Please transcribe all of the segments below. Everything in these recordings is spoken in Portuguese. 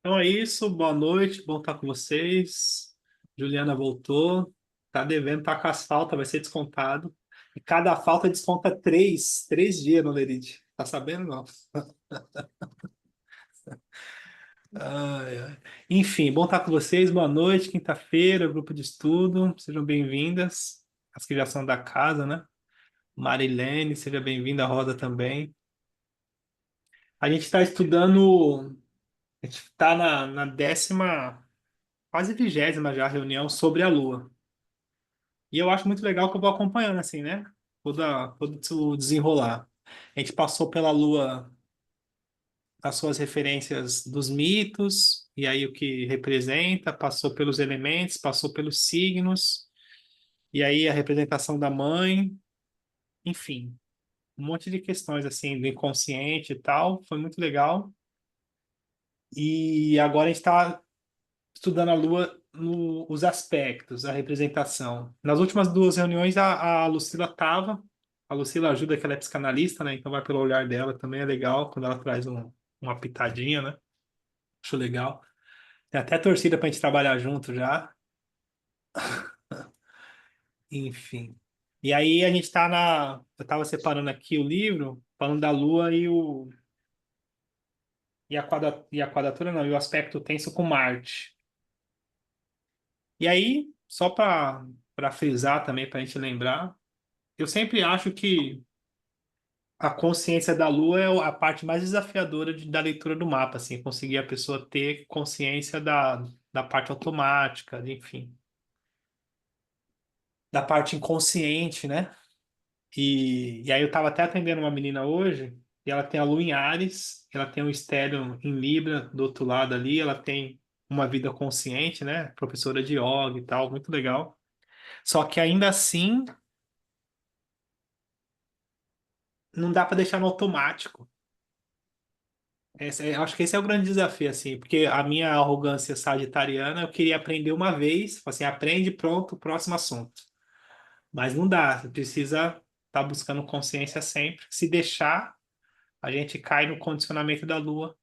Então é isso, boa noite, bom estar com vocês. Juliana voltou, tá devendo, tá com as faltas, vai ser descontado. E cada falta desconta três dias no Lerite. Tá sabendo, não? Ai, ai. Enfim, bom estar com vocês, boa noite, quinta-feira, grupo de estudo, sejam bem-vindas. As que já são da casa, né? Marilene, seja bem-vinda, a Rosa também. A gente está estudando, a gente está na décima, quase vigésima já reunião sobre a Lua. E eu acho muito legal que eu vou acompanhando, assim, né? Todo o desenrolar. A gente passou pela Lua, as suas referências dos mitos, e aí o que representa, passou pelos elementos, passou pelos signos, e aí a representação da mãe, enfim, um monte de questões, assim, do inconsciente e tal. Foi muito legal. E agora a gente está estudando a Lua os aspectos, a representação. Nas últimas duas reuniões, a Lucila estava. A Lucila ajuda, que ela é psicanalista, né? Então vai pelo olhar dela, também é legal quando ela traz uma pitadinha, né? Acho legal. Tem até torcida para a gente trabalhar junto já. Enfim. E aí a gente está na. Eu estava separando aqui o livro, falando da Lua e a quadratura, não, e o aspecto tenso com Marte. E aí, só para frisar também, para a gente lembrar. Eu sempre acho que a consciência da Lua é a parte mais desafiadora da leitura do mapa, assim, conseguir a pessoa ter consciência da parte automática, enfim, da parte inconsciente, né? E aí eu estava até atendendo uma menina hoje, e ela tem a Lua em Áries, ela tem um estélio em Libra do outro lado ali, ela tem uma vida consciente, né? Professora de yoga e tal, muito legal. Só que ainda assim, não dá para deixar no automático. Eu acho que esse é o grande desafio, assim, porque a minha arrogância sagitariana, eu queria aprender uma vez, tipo assim, aprende, pronto, próximo assunto. Mas não dá, você precisa estar buscando consciência sempre. Se deixar, a gente cai no condicionamento da Lua.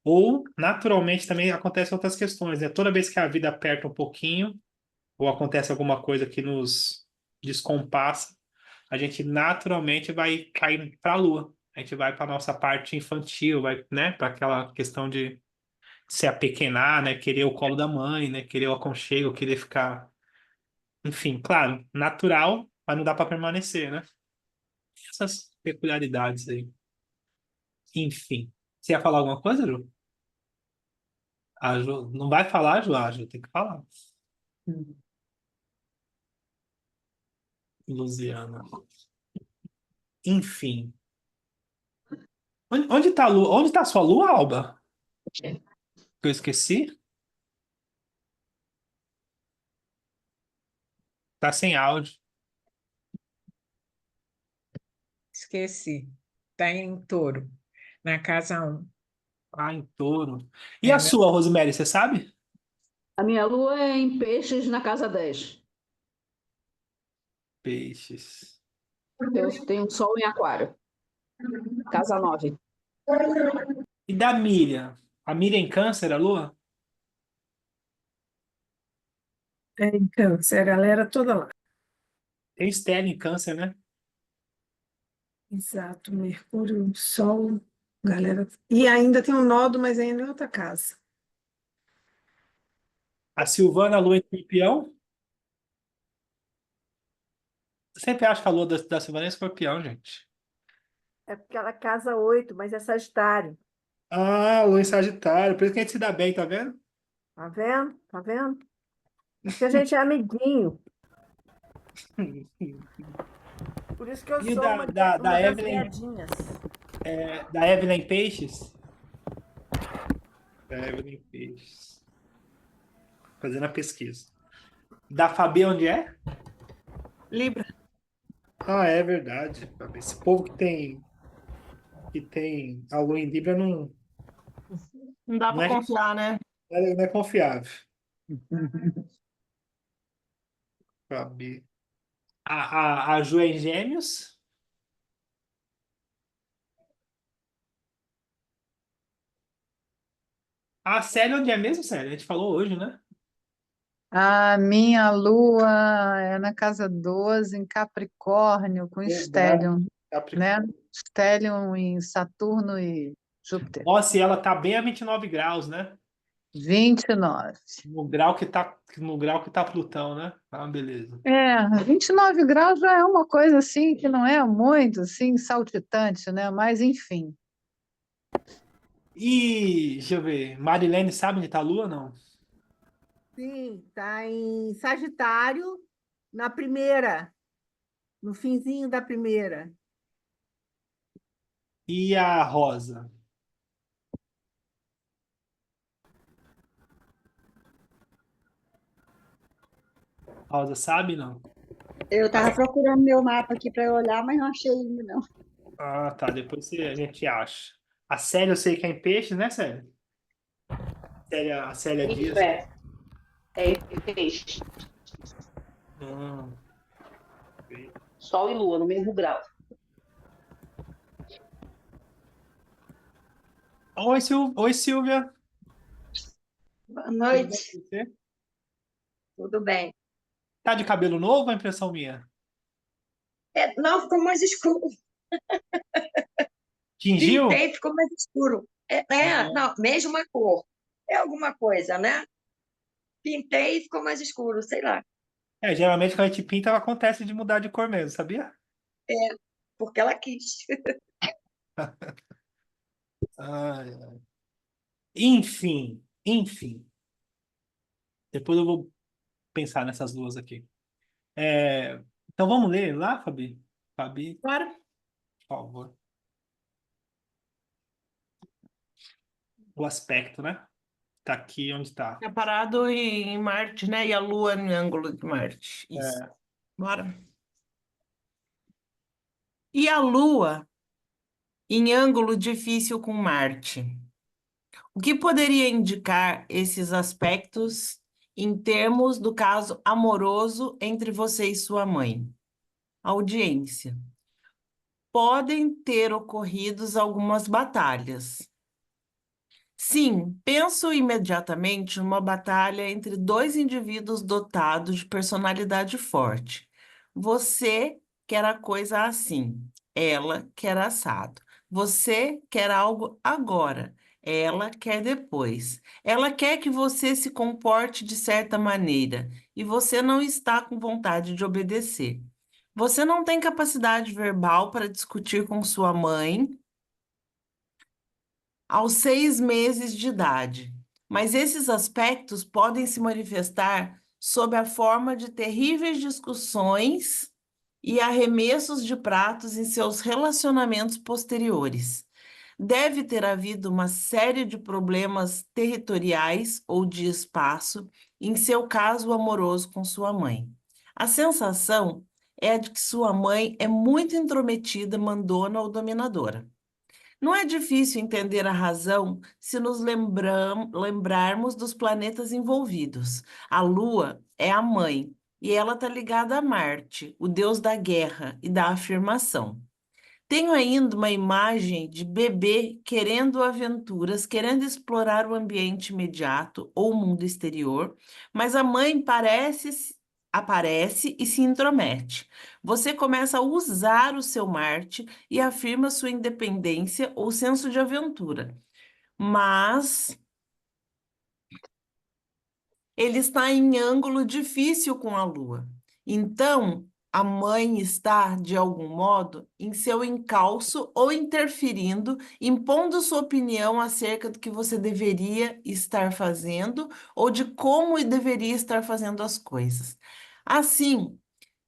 Ou, naturalmente, também acontecem outras questões, né? Toda vez que a vida aperta um pouquinho, ou acontece alguma coisa que nos descompassa, a gente naturalmente vai cair para a Lua. A gente vai para nossa parte infantil, vai, né, para aquela questão de se apequenar, né? Querer o colo da mãe, né? Querer o aconchego, querer ficar. Enfim, claro, natural, mas não dá para permanecer, né? Essas peculiaridades aí. Enfim. Você ia falar alguma coisa, Ju? A Ju não vai falar, Ju? A Ju tem que falar. Luziana. Enfim. Onde tá a lua? Onde tá a sua lua, Alba? Que eu esqueci? Tá sem áudio. Esqueci. Tá em Touro, na casa um. Ah, em touro. E a É, meu... sua, Rosemary, você sabe? A minha lua é em peixes na casa 10. Peixes. Eu tenho sol em aquário, casa 9. E da Miriam? A Miriam em câncer, a lua? É, então, se a galera toda lá. Tem Estela em câncer, né? Exato, Mercúrio, Sol, galera. E ainda tem um nodo, mas ainda em outra casa. A Silvana, a lua em escorpião. Eu sempre acho que a lua da Silvana é escorpião, gente. É porque ela é casa 8, mas é Sagitário. Ah, lua em Sagitário. Por isso que a gente se dá bem, tá vendo? Tá vendo? Tá vendo? Por isso que a gente é amiguinho. Por isso que eu E o sou da uma das Evelyn, viadinhas. da Evelyn Peixes? Da Evelyn Peixes. Fazendo a pesquisa. Da Fabi, onde é? Libra. Ah, é verdade. Esse povo que tem a lua em Libra Não dá não para é, confiar, né? não é confiável. Fabi. A Ju é em Gêmeos. A Célia, onde é mesmo, Célia? A gente falou hoje, né? A minha lua é na casa 12, em Capricórnio, com Verdade. Stellium, né? Capricórnio. Stellium em Saturno e Júpiter. Nossa, e ela tá bem a 29 graus, né? 29. No grau que tá Plutão, né? Ah, beleza. 29 graus já é uma coisa assim que não é muito assim saltitante, né? Mas enfim. E, deixa eu ver, Marilene sabe onde tá a Lua, não? Sim, está em Sagitário, na primeira, no finzinho da primeira. E a Rosa? A Rosa sabe, não? Eu estava procurando meu mapa aqui para eu olhar, mas não achei ainda, não. Ah, tá, a gente acha. A Célia eu sei que é em peixes, né, Célia? A Célia Isso Dias. é peixe. Hum. Sol e Lua no mesmo grau. Oi, Silvia. Boa Tudo bem noite, com você? tudo bem? Tá de cabelo novo ou é impressão minha? Não, ficou mais escuro. Tingiu? Pintei, ficou mais escuro. Não, mesma cor. É alguma coisa, né? Pintei e ficou mais escuro, sei lá. Geralmente quando a gente pinta acontece de mudar de cor mesmo, sabia? Porque ela quis. Ai, ai. Enfim. Depois eu vou pensar nessas duas aqui. É, então vamos ler lá, Fabi? Fabi, Claro. por favor. O aspecto, né? Tá aqui onde tá. Tá parado em Marte, né? E a Lua no ângulo de Marte. Isso. É, Bora. E a Lua em ângulo difícil com Marte. O que poderia indicar esses aspectos em termos do caso amoroso entre você e sua mãe? Audiência. Podem ter ocorrido algumas batalhas. Sim, penso imediatamente numa batalha entre dois indivíduos dotados de personalidade forte. Você quer a coisa assim, ela quer assado. Você quer algo agora, ela quer depois. Ela quer que você se comporte de certa maneira e você não está com vontade de obedecer. Você não tem capacidade verbal para discutir com sua mãe aos 6 meses de idade, mas esses aspectos podem se manifestar sob a forma de terríveis discussões e arremessos de pratos em seus relacionamentos posteriores. Deve ter havido uma série de problemas territoriais ou de espaço em seu caso amoroso com sua mãe. A sensação é a de que sua mãe é muito intrometida, mandona ou dominadora. Não é difícil entender a razão se nos lembrarmos dos planetas envolvidos. A Lua é a mãe e ela está ligada a Marte, o deus da guerra e da afirmação. Tenho ainda uma imagem de bebê querendo aventuras, querendo explorar o ambiente imediato ou o mundo exterior, mas a mãe aparece e se intromete. Você começa a usar o seu Marte e afirma sua independência ou senso de aventura, mas ele está em ângulo difícil com a Lua. Então, a mãe está, de algum modo, em seu encalço ou interferindo, impondo sua opinião acerca do que você deveria estar fazendo ou de como deveria estar fazendo as coisas. Assim,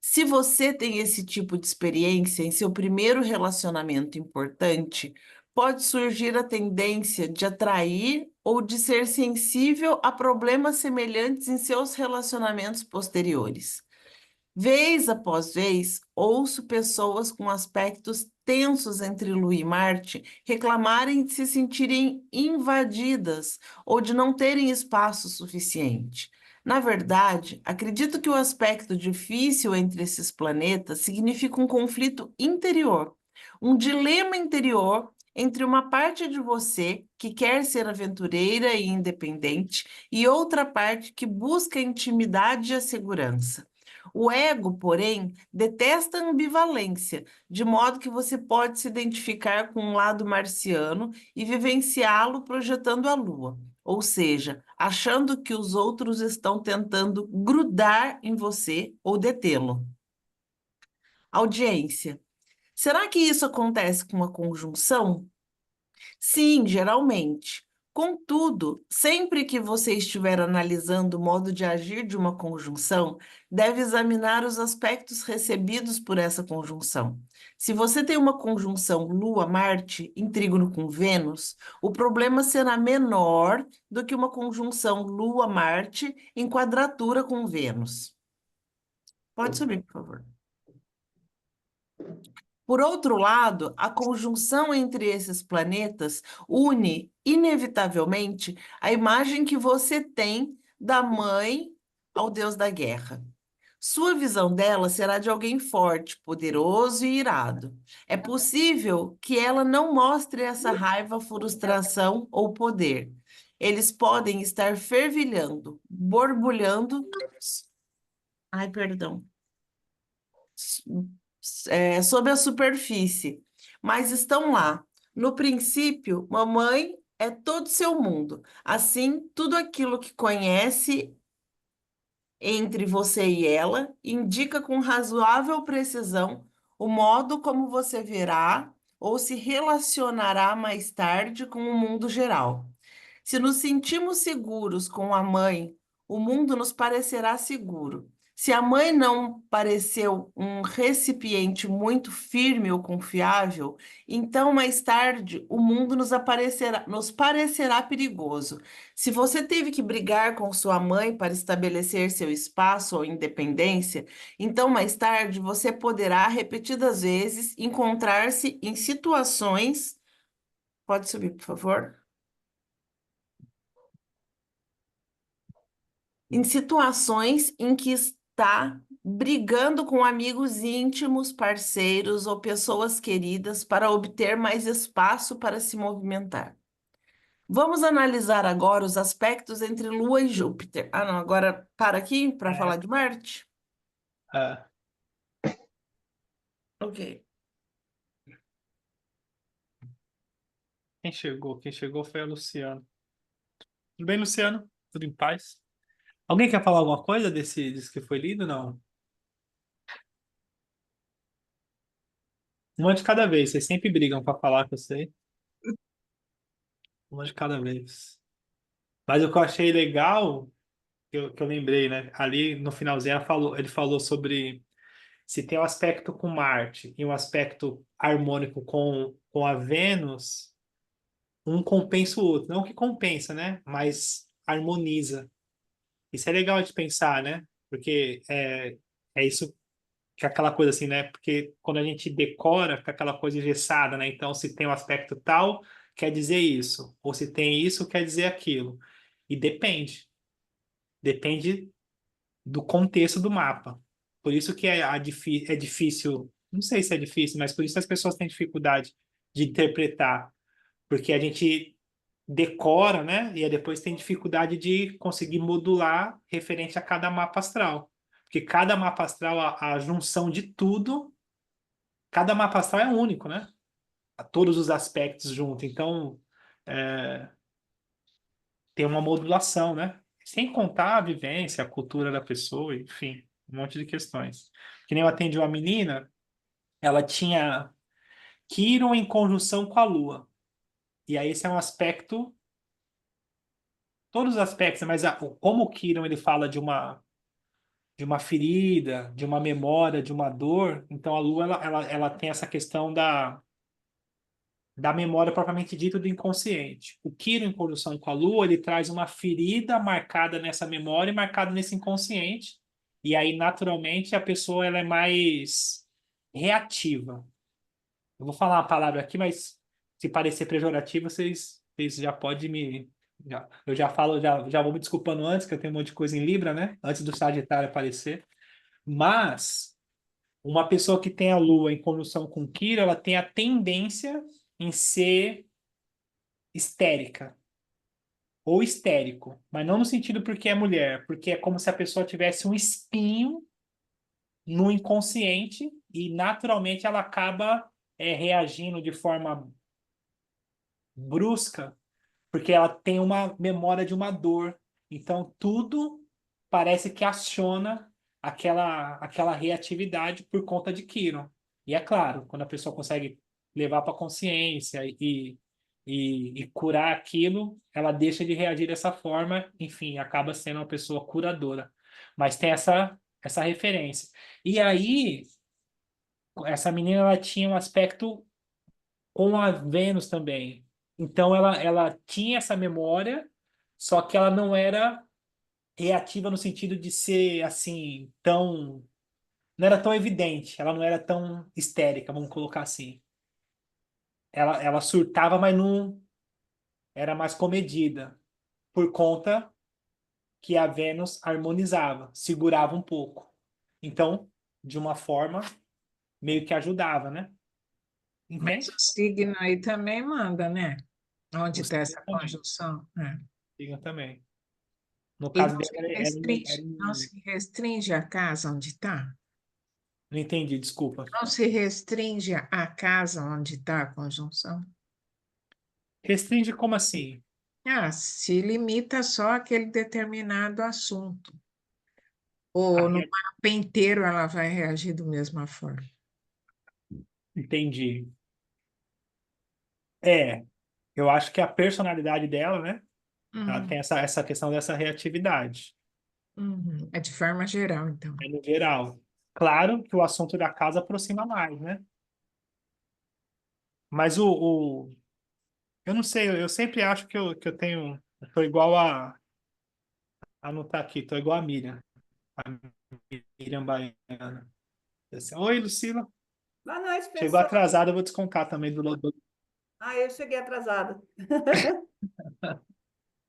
se você tem esse tipo de experiência em seu primeiro relacionamento importante, pode surgir a tendência de atrair ou de ser sensível a problemas semelhantes em seus relacionamentos posteriores. Vez após vez, ouço pessoas com aspectos tensos entre Lua e Marte reclamarem de se sentirem invadidas ou de não terem espaço suficiente. Na verdade, acredito que o aspecto difícil entre esses planetas significa um conflito interior, um dilema interior entre uma parte de você que quer ser aventureira e independente e outra parte que busca a intimidade e a segurança. O ego, porém, detesta a ambivalência, de modo que você pode se identificar com um lado marciano e vivenciá-lo projetando a lua, ou seja, achando que os outros estão tentando grudar em você ou detê-lo. Audiência. Será que isso acontece com uma conjunção? Sim, geralmente. Contudo, sempre que você estiver analisando o modo de agir de uma conjunção, deve examinar os aspectos recebidos por essa conjunção. Se você tem uma conjunção Lua-Marte em trígono com Vênus, o problema será menor do que uma conjunção Lua-Marte em quadratura com Vênus. Pode subir, por favor. Por outro lado, a conjunção entre esses planetas une, inevitavelmente, a imagem que você tem da mãe ao deus da guerra. Sua visão dela será de alguém forte, poderoso e irado. É possível que ela não mostre essa raiva, frustração ou poder. Eles podem estar fervilhando, borbulhando. Ai, perdão. Sob a superfície, mas estão lá. No princípio, mamãe é todo seu mundo. Assim, tudo aquilo que conhece entre você e ela indica com razoável precisão o modo como você verá ou se relacionará mais tarde com o mundo geral. Se nos sentimos seguros com a mãe, o mundo nos parecerá seguro. Se a mãe não pareceu um recipiente muito firme ou confiável, então mais tarde o mundo nos parecerá perigoso. Se você teve que brigar com sua mãe para estabelecer seu espaço ou independência, então mais tarde você poderá repetidas vezes encontrar-se em situações. Pode subir, por favor? Em situações em que está brigando com amigos íntimos, parceiros ou pessoas queridas para obter mais espaço para se movimentar. Vamos analisar agora os aspectos entre Lua e Júpiter. Ah, não, agora para aqui para falar de Marte? É. Ok. Quem chegou? Quem chegou foi a Luciana. Tudo bem, Luciano? Tudo em paz? Alguém quer falar alguma coisa desse que foi lido? Não. Uma de cada vez. Vocês sempre brigam para falar, que eu sei. Uma de cada vez. Mas o que eu achei legal, que eu lembrei, né? Ali no finalzinho ele falou sobre se tem um aspecto com Marte e um aspecto harmônico com a Vênus, um compensa o outro. Não que compensa, né? Mas harmoniza. Isso é legal de pensar, né? Porque é isso que é aquela coisa assim, né? Porque quando a gente decora, fica aquela coisa engessada, né? Então, se tem um aspecto tal, quer dizer isso. Ou se tem isso, quer dizer aquilo. E depende. Depende do contexto do mapa. Por isso que é difícil, não sei se é difícil, mas por isso as pessoas têm dificuldade de interpretar. Porque a gente decora, né? E aí depois tem dificuldade de conseguir modular referente a cada mapa astral. Porque cada mapa astral, a junção de tudo, cada mapa astral é único, né? A todos os aspectos juntos. Então, é, tem uma modulação, né? Sem contar a vivência, a cultura da pessoa, enfim, um monte de questões. Que nem eu atendi uma menina, ela tinha Quirón em conjunção com a Lua. E aí esse é um aspecto, todos os aspectos, mas como o Quirón ele fala de uma ferida, de uma memória, de uma dor, então a Lua ela tem essa questão da memória propriamente dita do inconsciente. O Quirón em conjunção com a Lua, ele traz uma ferida marcada nessa memória e marcada nesse inconsciente. E aí, naturalmente, a pessoa ela é mais reativa. Eu vou falar uma palavra aqui, mas se parecer pejorativo, vocês já podem me... eu já falo, já vou me desculpando antes, que eu tenho um monte de coisa em Libra, né? Antes do Sagitário aparecer. Mas uma pessoa que tem a Lua em conjunção com Quirón, ela tem a tendência em ser histérica ou histérico, mas não no sentido porque é mulher, porque é como se a pessoa tivesse um espinho no inconsciente e naturalmente ela acaba reagindo de forma brusca, porque ela tem uma memória de uma dor. Então tudo parece que aciona aquela reatividade por conta de Kiron. E é claro, quando a pessoa consegue levar para a consciência e curar aquilo, ela deixa de reagir dessa forma, enfim, acaba sendo uma pessoa curadora. Mas tem essa referência. E aí, essa menina ela tinha um aspecto com a Vênus também. Então ela tinha essa memória, só que ela não era reativa no sentido de ser assim tão, não era tão evidente, ela não era tão histérica, vamos colocar assim. Ela surtava, mas não era mais comedida, por conta que a Vênus harmonizava, segurava um pouco. Então, de uma forma, meio que ajudava, né? Mas Entende? o signo aí também manda, né? Onde O está signo essa também. conjunção. É. Signo também. No E caso dele, não se restringe a casa onde está? não entendi, desculpa. Não se restringe a casa onde está a conjunção? Restringe como assim? Ah, se limita só àquele determinado assunto. A Ou no rea- mapa inteiro ela vai reagir da mesma forma. Entendi. Eu acho que a personalidade dela, né? Ela Uhum, tem essa questão dessa reatividade, uhum. É de forma geral, então. no geral. Claro que o assunto da casa aproxima mais, né? Mas eu não sei, eu sempre acho que eu tenho. Eu tô igual a não tá aqui, tô igual a Miriam. A Miriam Baiana. Assim, oi, Lucila. Boa noite, Chegou pessoal. atrasada, eu vou descontar também do. Ah, eu cheguei atrasada.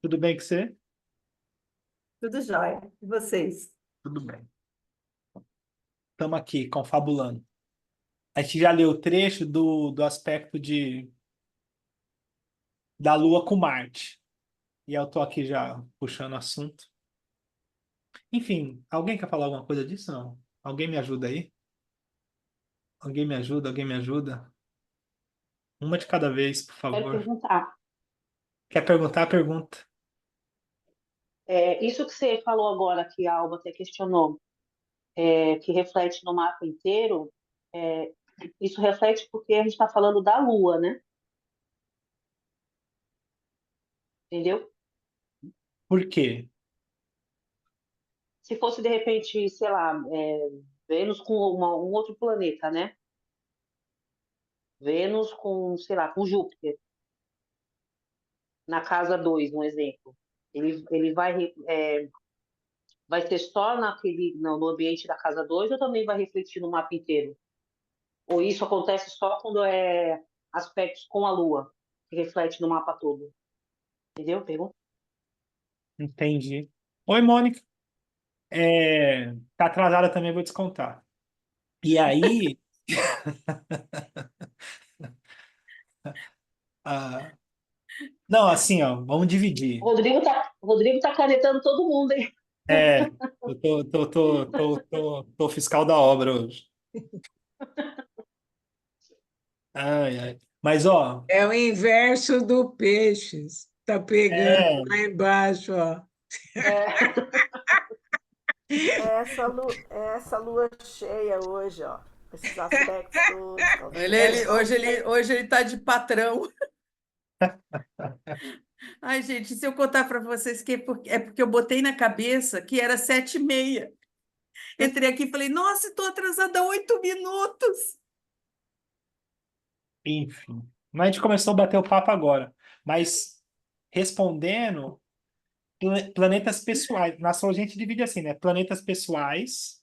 Tudo bem com você? Tudo jóia. E vocês? Tudo bem. Estamos aqui, confabulando. A gente já leu o trecho do aspecto da Lua com Marte. E eu tô aqui já puxando assunto. Enfim, alguém quer falar alguma coisa disso? Não? Alguém me ajuda aí? Alguém me ajuda? Alguém me ajuda? Uma de cada vez, por Quero favor. perguntar. Quer perguntar? Pergunta. Isso que você falou agora, que a Alba até questionou, que reflete no mapa inteiro, é, isso reflete porque a gente está falando da Lua, né? Entendeu? Por quê? Se fosse, de repente, sei lá, Vênus com um outro planeta, né? Vênus com, sei lá, com Júpiter, na casa 2, um exemplo. Ele vai ser só no ambiente da casa 2 ou também vai refletir no mapa inteiro? Ou isso acontece só quando é aspectos com a Lua, que reflete no mapa todo? Entendeu? Pergunta. Entendi. Oi, Mônica. Tá atrasada também, vou descontar. E aí, ah, não, assim, ó, vamos dividir. O Rodrigo tá canetando todo mundo, hein? É, eu tô fiscal da obra hoje. Ai, ai. Mas, ó, É o inverso do peixes. Tá pegando é, lá embaixo, ó. É, É essa lua cheia hoje, ó. Esses aspectos todos, Hoje ele tá de patrão. Ai, gente, se eu contar para vocês que é porque eu botei na cabeça que era 7h30. Entrei aqui e falei, nossa, estou atrasada 8 minutos. enfim. Mas a gente começou a bater o papo agora. Mas respondendo, planetas pessoais. Na astrologia a gente divide assim, né? Planetas pessoais,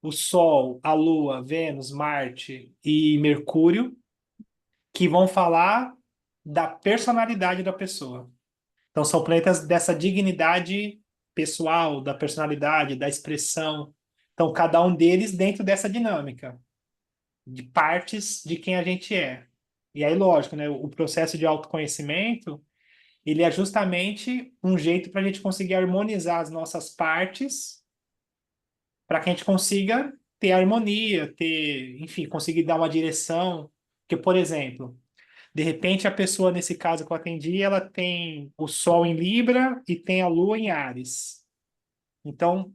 o Sol, a Lua, Vênus, Marte e Mercúrio, que vão falar da personalidade da pessoa. Então, são planetas dessa dignidade pessoal, da personalidade, da expressão. Então, cada um deles dentro dessa dinâmica, de partes de quem a gente é. E aí, lógico, né? O processo de autoconhecimento, ele é justamente um jeito para a gente conseguir harmonizar as nossas partes, para que a gente consiga ter harmonia, ter, enfim, conseguir dar uma direção. Porque, por exemplo, de repente a pessoa, nesse caso que eu atendi, ela tem o Sol em Libra e tem a Lua em Áries. Então,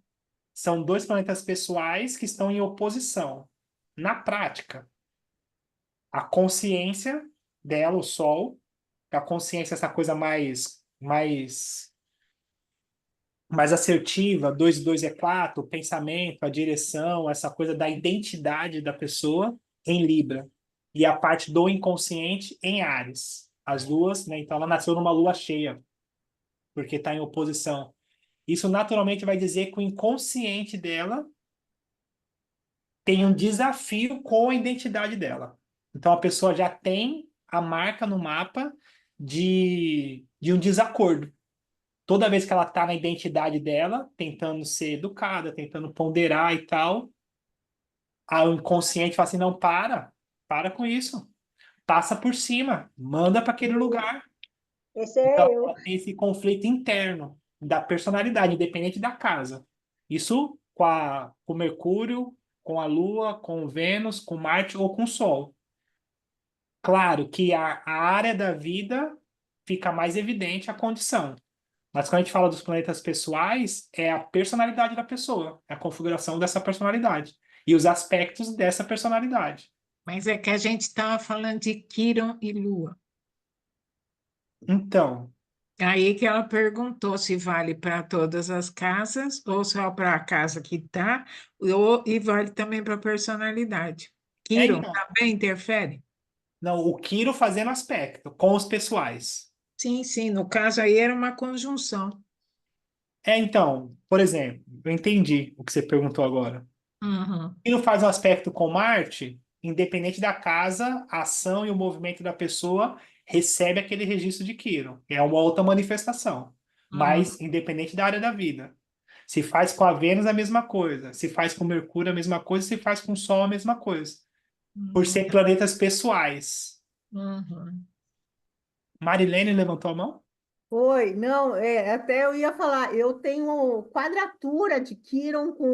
são dois planetas pessoais que estão em oposição. Na prática, a consciência dela, o Sol, a consciência, essa coisa mais assertiva, 2 e 2 é 4, o pensamento, a direção, essa coisa da identidade da pessoa em Libra. E a parte do inconsciente em Áries. As duas, né? Então ela nasceu numa lua cheia, porque está em oposição. Isso naturalmente vai dizer que o inconsciente dela tem um desafio com a identidade dela. Então a pessoa já tem a marca no mapa de um desacordo. Toda vez que ela está na identidade dela, tentando ser educada, tentando ponderar e tal, o inconsciente fala assim: não, para com isso, passa por cima, manda para aquele lugar. Esse Então, é eu. ela tem esse conflito interno da personalidade, independente da casa. Isso com o Mercúrio, com a Lua, com o Vênus, com Marte ou com o Sol. Claro que a área da vida fica mais evidente a condição. Mas quando a gente fala dos planetas pessoais, é a personalidade da pessoa, é a configuração dessa personalidade e os aspectos dessa personalidade. Mas é que a gente estava falando de Quiron e Lua. Então, Aí que ela perguntou se vale para todas as casas ou só para a casa que está, e vale também para a personalidade. Quiron então, também interfere? não, o Quiro fazendo aspecto com os pessoais. Sim, sim, no caso aí era uma conjunção. Então, por exemplo, eu entendi o que você perguntou agora. Uhum, Quiro faz um aspecto com Marte, independente da casa, a ação e o movimento da pessoa recebe aquele registro de Quiro. É uma outra manifestação, uhum, mas independente da área da vida. Se faz com a Vênus, a mesma coisa. Se faz com Mercúrio, a mesma coisa. Se faz com o Sol, a mesma coisa. Por uhum, ser planetas pessoais. uhum. Marilene levantou a mão? Foi, não, até eu ia falar, eu tenho quadratura de Quirón com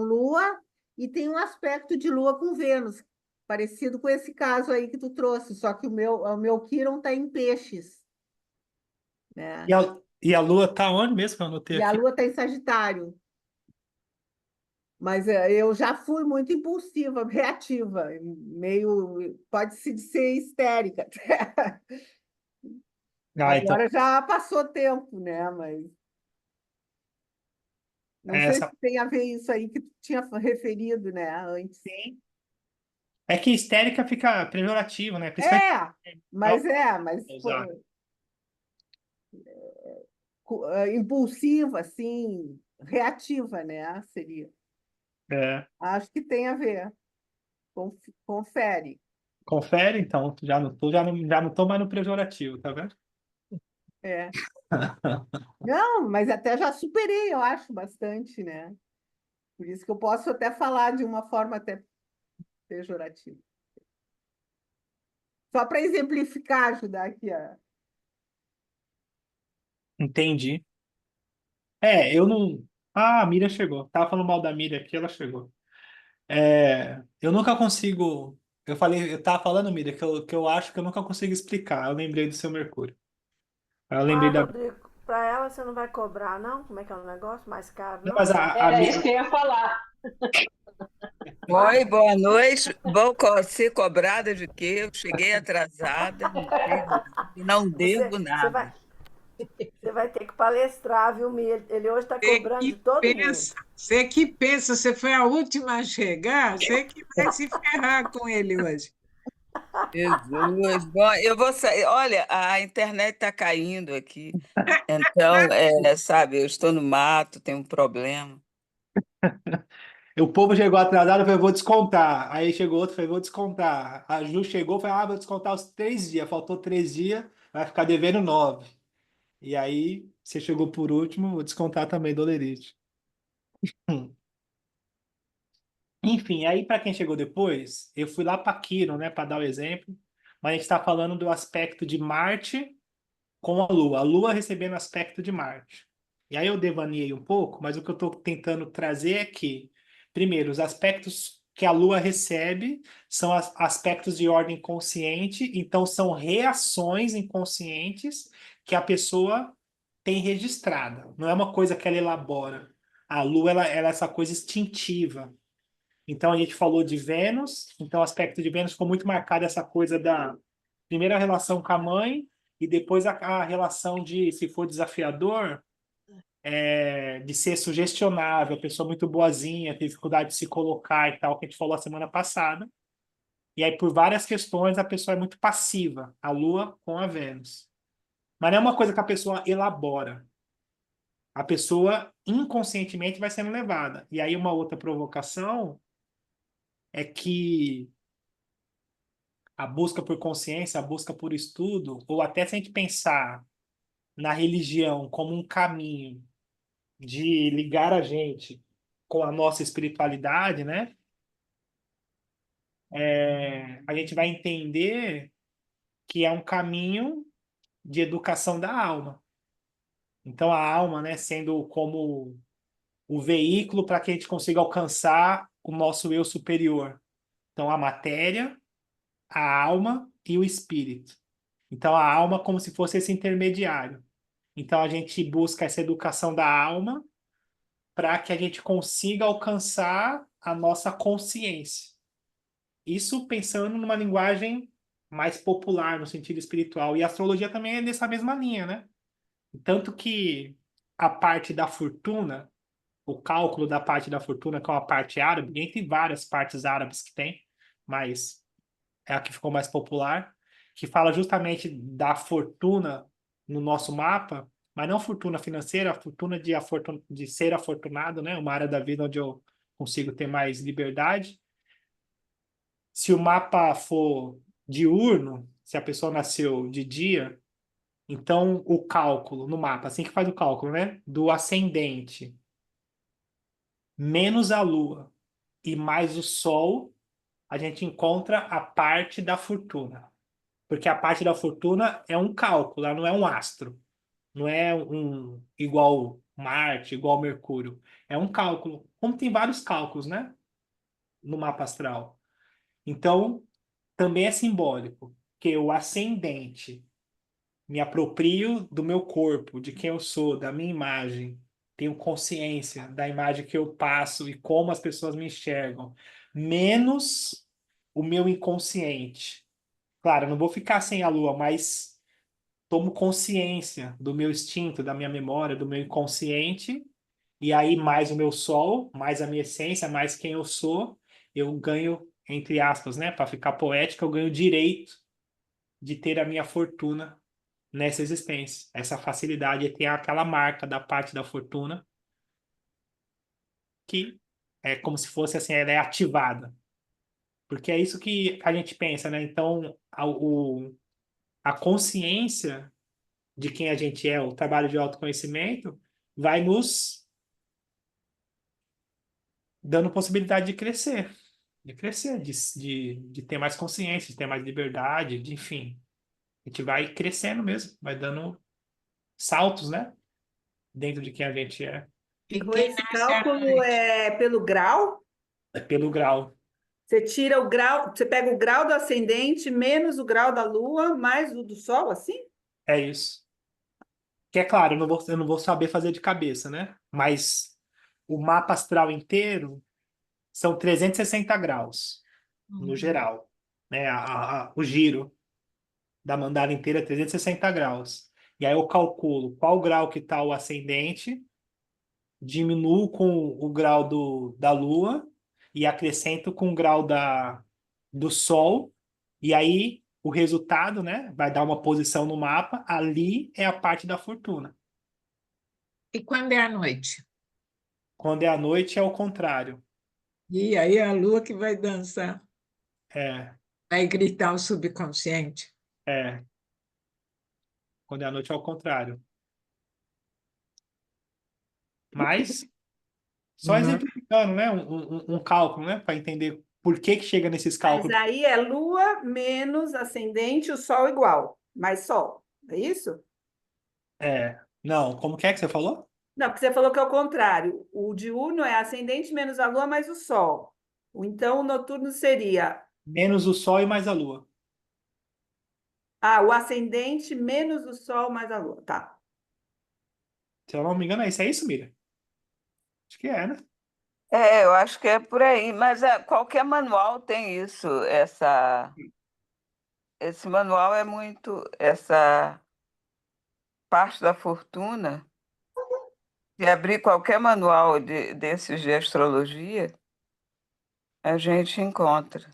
Lua e tenho um aspecto de Lua com Vênus, parecido com esse caso aí que tu trouxe, só que o meu Quirón está em peixes, E né? a Lua tá onde mesmo que eu anotei E a aqui? Lua está em Sagitário. Mas eu já fui muito impulsiva, reativa, meio, pode-se ser histérica. Então, Agora já passou tempo, né? Mas não sei essa. se tem a ver isso aí que tu tinha referido, né, antes. Sim. É que histérica fica pejorativo, né? Principalmente É, mas usar. impulsiva, assim, reativa, né? Seria. É. Acho que tem a ver. Confere. Confere, então, já não tô mais no pejorativo, tá vendo? É. Não, mas até já superei, eu acho, bastante, né? Por isso que eu posso até falar de uma forma até pejorativa. Só para exemplificar, ajudar aqui a. Entendi. Eu não. Ah, a Miriam chegou. Tava falando mal da Miriam aqui, ela chegou. Eu nunca consigo. Eu tava falando, Miriam, que eu acho que eu nunca consigo explicar. Eu lembrei do seu Mercúrio. Aí eu lembrei Ah, da. Rodrigo, para ela você não vai cobrar, não? Como é que é o negócio? Mais caro, Não, não? mas a Era isso Miriam. que eu ia falar. Oi, boa noite. Ser cobrada de quê? Eu cheguei atrasada, não sei de nada, e não Você, devo você nada. vai, você vai ter que palestrar, viu, Mi? Ele hoje está Você cobrando de que todo mundo. pensa, você que pensa, você foi a última a chegar, você que vai se ferrar com ele hoje. Jesus, bom, eu vou sair. Olha, a internet está caindo aqui, então, sabe, eu estou no mato, tenho um problema. O povo chegou atrasado, eu falei, vou descontar. Aí chegou outro, falei, vou descontar. A Ju chegou, falei, vou descontar os 3 dias. Faltou 3 dias, vai ficar devendo 9. E aí, você chegou por último, vou descontar também do Lerite. Enfim, aí para quem chegou depois, eu fui lá para Quirón, né, para dar o exemplo. mas a gente está falando do aspecto de Marte com a Lua recebendo aspecto de Marte. E aí eu devaneei um pouco, mas o que eu estou tentando trazer é que, primeiro, os aspectos que a Lua recebe são aspectos de ordem consciente, então são reações inconscientes que a pessoa tem registrada. Não é uma coisa que ela elabora. A Lua ela é essa coisa instintiva. Então a gente falou de Vênus, então o aspecto de Vênus ficou muito marcado essa coisa da primeira relação com a mãe e depois a relação de, se for desafiador, de ser sugestionável, pessoa muito boazinha, ter dificuldade de se colocar e tal, que a gente falou a semana passada. E aí, por várias questões, a pessoa é muito passiva, a Lua com a Vênus. Mas não é uma coisa que a pessoa elabora. A pessoa inconscientemente vai sendo levada. E aí, uma outra provocação é que a busca por consciência, a busca por estudo, ou até se a gente pensar na religião como um caminho de ligar a gente com a nossa espiritualidade, né? A gente vai entender que é um caminho de educação da alma. Então, a alma, né, sendo como o veículo para que a gente consiga alcançar o nosso eu superior. Então, a matéria, a alma e o espírito. Então, a alma como se fosse esse intermediário. Então, a gente busca essa educação da alma para que a gente consiga alcançar a nossa consciência. Isso pensando numa linguagem mais popular, no sentido espiritual. E a astrologia também é nessa mesma linha, né? Tanto que a parte da fortuna, o cálculo da parte da fortuna, que é uma parte árabe, entre várias partes árabes que tem, mas é a que ficou mais popular, que fala justamente da fortuna no nosso mapa, mas não fortuna financeira, a fortuna de ser afortunado, né? Uma área da vida onde eu consigo ter mais liberdade. Se o mapa for diurno, se a pessoa nasceu de dia, então o cálculo no mapa, assim que faz o cálculo, né? Do ascendente menos a Lua e mais o Sol, a gente encontra a parte da fortuna. Porque a parte da fortuna é um cálculo, ela não é um astro. Não é um igual Marte, igual Mercúrio. É um cálculo. Como tem vários cálculos, né? No mapa astral. Então, também é simbólico que o ascendente me aproprio do meu corpo, de quem eu sou, da minha imagem, tenho consciência da imagem que eu passo e como as pessoas me enxergam, menos o meu inconsciente. Claro, eu não vou ficar sem a lua, mas tomo consciência do meu instinto, da minha memória, do meu inconsciente, e aí mais o meu sol, mais a minha essência, mais quem eu sou, eu ganho, entre aspas, né, para ficar poética, eu ganho o direito de ter a minha fortuna nessa existência. Essa facilidade tem aquela marca da parte da fortuna que é como se fosse assim, ela é ativada. Porque é isso que a gente pensa, né? Então, a consciência de quem a gente é, o trabalho de autoconhecimento, vai nos dando possibilidade de crescer, de ter mais consciência, de ter mais liberdade, de, enfim. A gente vai crescendo mesmo, vai dando saltos, né? Dentro de quem a gente é. E Então, quem esse nasce à cálculo noite? é pelo grau? É pelo grau. Você tira o grau, você pega o grau do ascendente menos o grau da lua, mais o do sol, assim? É isso. Que é claro, eu não vou saber fazer de cabeça, né? Mas o mapa astral inteiro são 360 graus, no geral. Né? O giro da mandala inteira é 360 graus. E aí eu calculo qual grau que está o ascendente, diminuo com o grau da Lua e acrescento com o grau do Sol. E aí o resultado, né, vai dar uma posição no mapa. Ali é a parte da fortuna. E quando é à noite? Quando é à noite, é o contrário. E aí é a lua que vai dançar, É, vai gritar o subconsciente. é. Quando é à noite, é o contrário. Mas, só Não. exemplificando, né? Um cálculo, né? Para entender por que que chega nesses Mas cálculos? aí é Lua menos ascendente, o Sol igual, mais Sol. É isso? Não, como que é que você falou? Não, porque você falou que é o contrário. O diurno é ascendente menos a Lua mais o Sol. Então, o noturno seria Menos o Sol e mais a Lua. o ascendente menos o Sol mais a Lua. Tá. Se eu não me engano, é isso, Miriam? Acho que é, né? Eu acho que é por aí, mas qualquer manual tem isso. Esse manual é muito. Essa parte da fortuna, se abrir qualquer manual desses de astrologia, a gente encontra.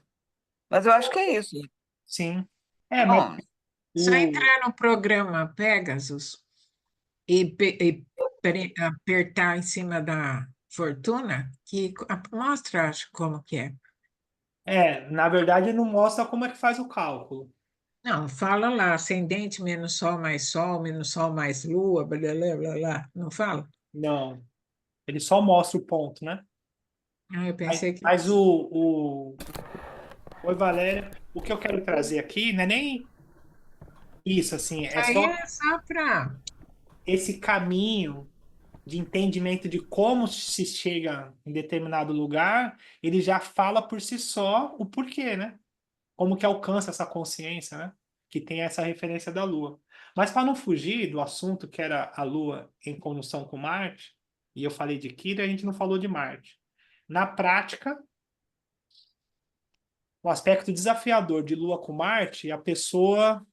Mas eu acho que é isso. Sim. Mas Bom, Só o... entrar no programa Pegasus e apertar em cima da fortuna, que mostra, acho, como que é. Na verdade, não mostra como é que faz o cálculo. Não, fala lá, ascendente menos sol mais lua, blá, blá, blá, blá. Não fala? Não. Ele só mostra o ponto, né? Eu Mas, pensei que... mas Oi, Valéria. O que eu quero trazer aqui não é nem isso, assim, Isso é aí só é só para... esse caminho de entendimento de como se chega em determinado lugar, ele já fala por si só o porquê, né? Como que alcança essa consciência, né? Que tem essa referência da Lua. Mas para não fugir do assunto que era a Lua em conjunção com Marte, e eu falei de Quira, a gente não falou de Marte. Na prática, o aspecto desafiador de Lua com Marte, a pessoa,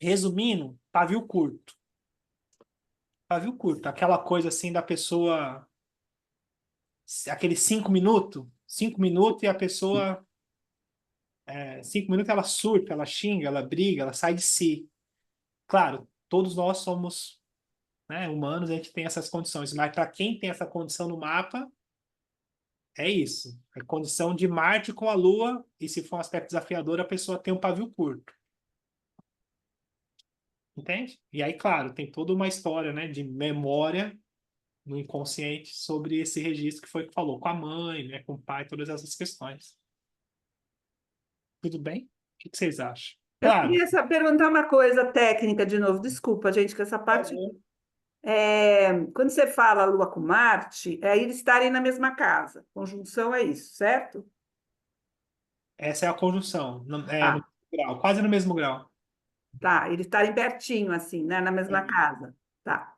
resumindo, pavio curto. Pavio curto, aquela coisa assim da pessoa, aqueles 5 minutos e a pessoa, 5 minutos ela surta, ela xinga, ela briga, ela sai de si. Claro, todos nós somos, né, humanos, a gente tem essas condições, mas para quem tem essa condição no mapa, é isso. A condição de Marte com a Lua, e se for um aspecto desafiador, a pessoa tem um pavio curto. Entende? E aí, claro, tem toda uma história, né, de memória no inconsciente sobre esse registro que foi que falou com a mãe, né, com o pai, todas essas questões. Tudo bem? O que vocês acham? Eu Claro. queria só perguntar uma coisa técnica de novo. Desculpa, gente, que essa parte. Quando você fala Lua com Marte, é eles estarem na mesma casa. Conjunção é isso, certo? Essa é a conjunção, no mesmo Ah, grau, quase no mesmo grau. tá. Eles estarem pertinho, assim, né? Na mesma casa. Tá.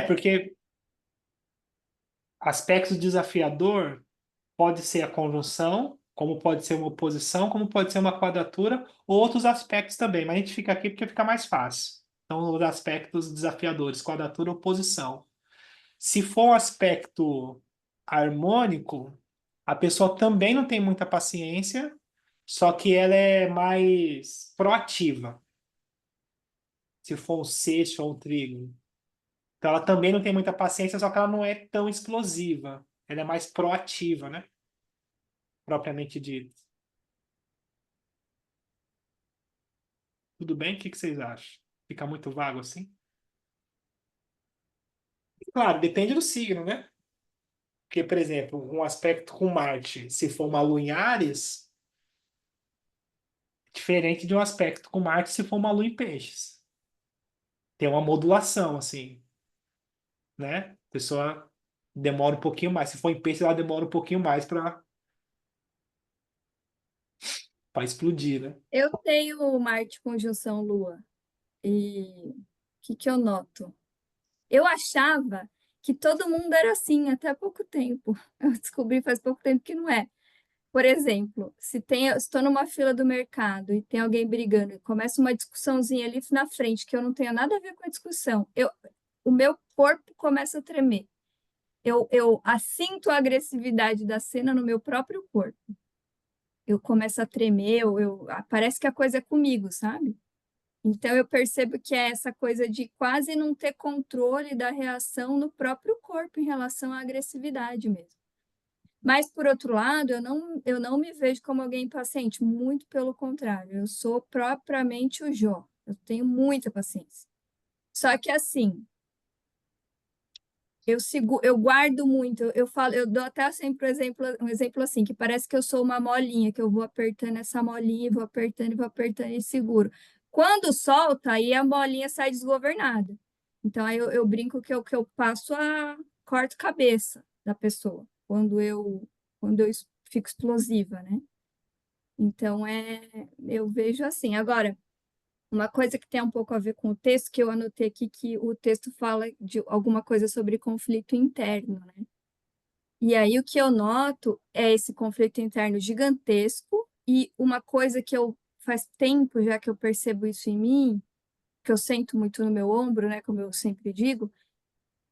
Porque aspecto desafiador pode ser a conjunção, como pode ser uma oposição, como pode ser uma quadratura, ou outros aspectos também, mas a gente fica aqui porque fica mais fácil. Então, os aspectos desafiadores, quadratura, oposição. Se for um aspecto harmônico, a pessoa também não tem muita paciência, só que ela é mais proativa. Se for um sexto ou um trígono. Então ela também não tem muita paciência, só que ela não é tão explosiva. Ela é mais proativa, né? Propriamente dito. Tudo bem? O que vocês acham? Fica muito vago assim? Claro, depende do signo, né? Porque, por exemplo, um aspecto com Marte, se for uma lua em Áries, diferente de um aspecto com Marte se for uma lua em Peixes. Tem uma modulação, assim, né? A pessoa demora um pouquinho mais. Se for em Peixes, ela demora um pouquinho mais para explodir, né? Eu tenho Marte conjunção Lua. E o que eu noto? Eu achava que todo mundo era assim até há pouco tempo. Eu descobri faz pouco tempo que não é. Por exemplo, se estou numa fila do mercado e tem alguém brigando e começa uma discussãozinha ali na frente que eu não tenho nada a ver com a discussão, o meu corpo começa a tremer. Eu assinto a agressividade da cena no meu próprio corpo. Eu começo a tremer, parece que a coisa é comigo, sabe? Então, eu percebo que é essa coisa de quase não ter controle da reação no próprio corpo em relação à agressividade mesmo. Mas, por outro lado, eu não me vejo como alguém impaciente, muito pelo contrário, eu sou propriamente o Jó, eu tenho muita paciência. Só que, assim, eu guardo muito, eu falo, eu dou até sempre um exemplo assim, que parece que eu sou uma molinha, que eu vou apertando essa molinha, e vou apertando e seguro. Quando solta, aí a molinha sai desgovernada. Então aí eu brinco que eu passo a corto cabeça da pessoa, quando eu fico explosiva, né? Então eu vejo assim. Agora, uma coisa que tem um pouco a ver com o texto, que eu anotei aqui, que o texto fala de alguma coisa sobre conflito interno, né? E aí o que eu noto é esse conflito interno gigantesco e uma coisa que eu faz tempo já que eu percebo isso em mim, que eu sinto muito no meu ombro, né, como eu sempre digo,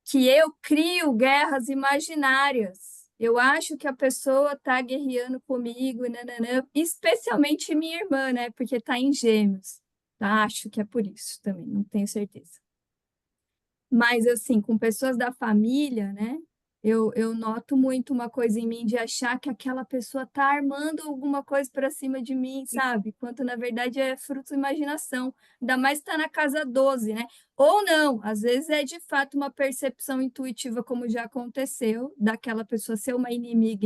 que eu crio guerras imaginárias. Eu acho que a pessoa está guerreando comigo, e nananã, especialmente minha irmã, né, porque está em Gêmeos. Acho que é por isso também, não tenho certeza. Mas, assim, com pessoas da família, né? Eu noto muito uma coisa em mim de achar que aquela pessoa está armando alguma coisa para cima de mim, sabe? Quanto, na verdade, é fruto da imaginação. Ainda mais está na casa 12, né? Ou não, às vezes é de fato uma percepção intuitiva, como já aconteceu, daquela pessoa ser uma inimiga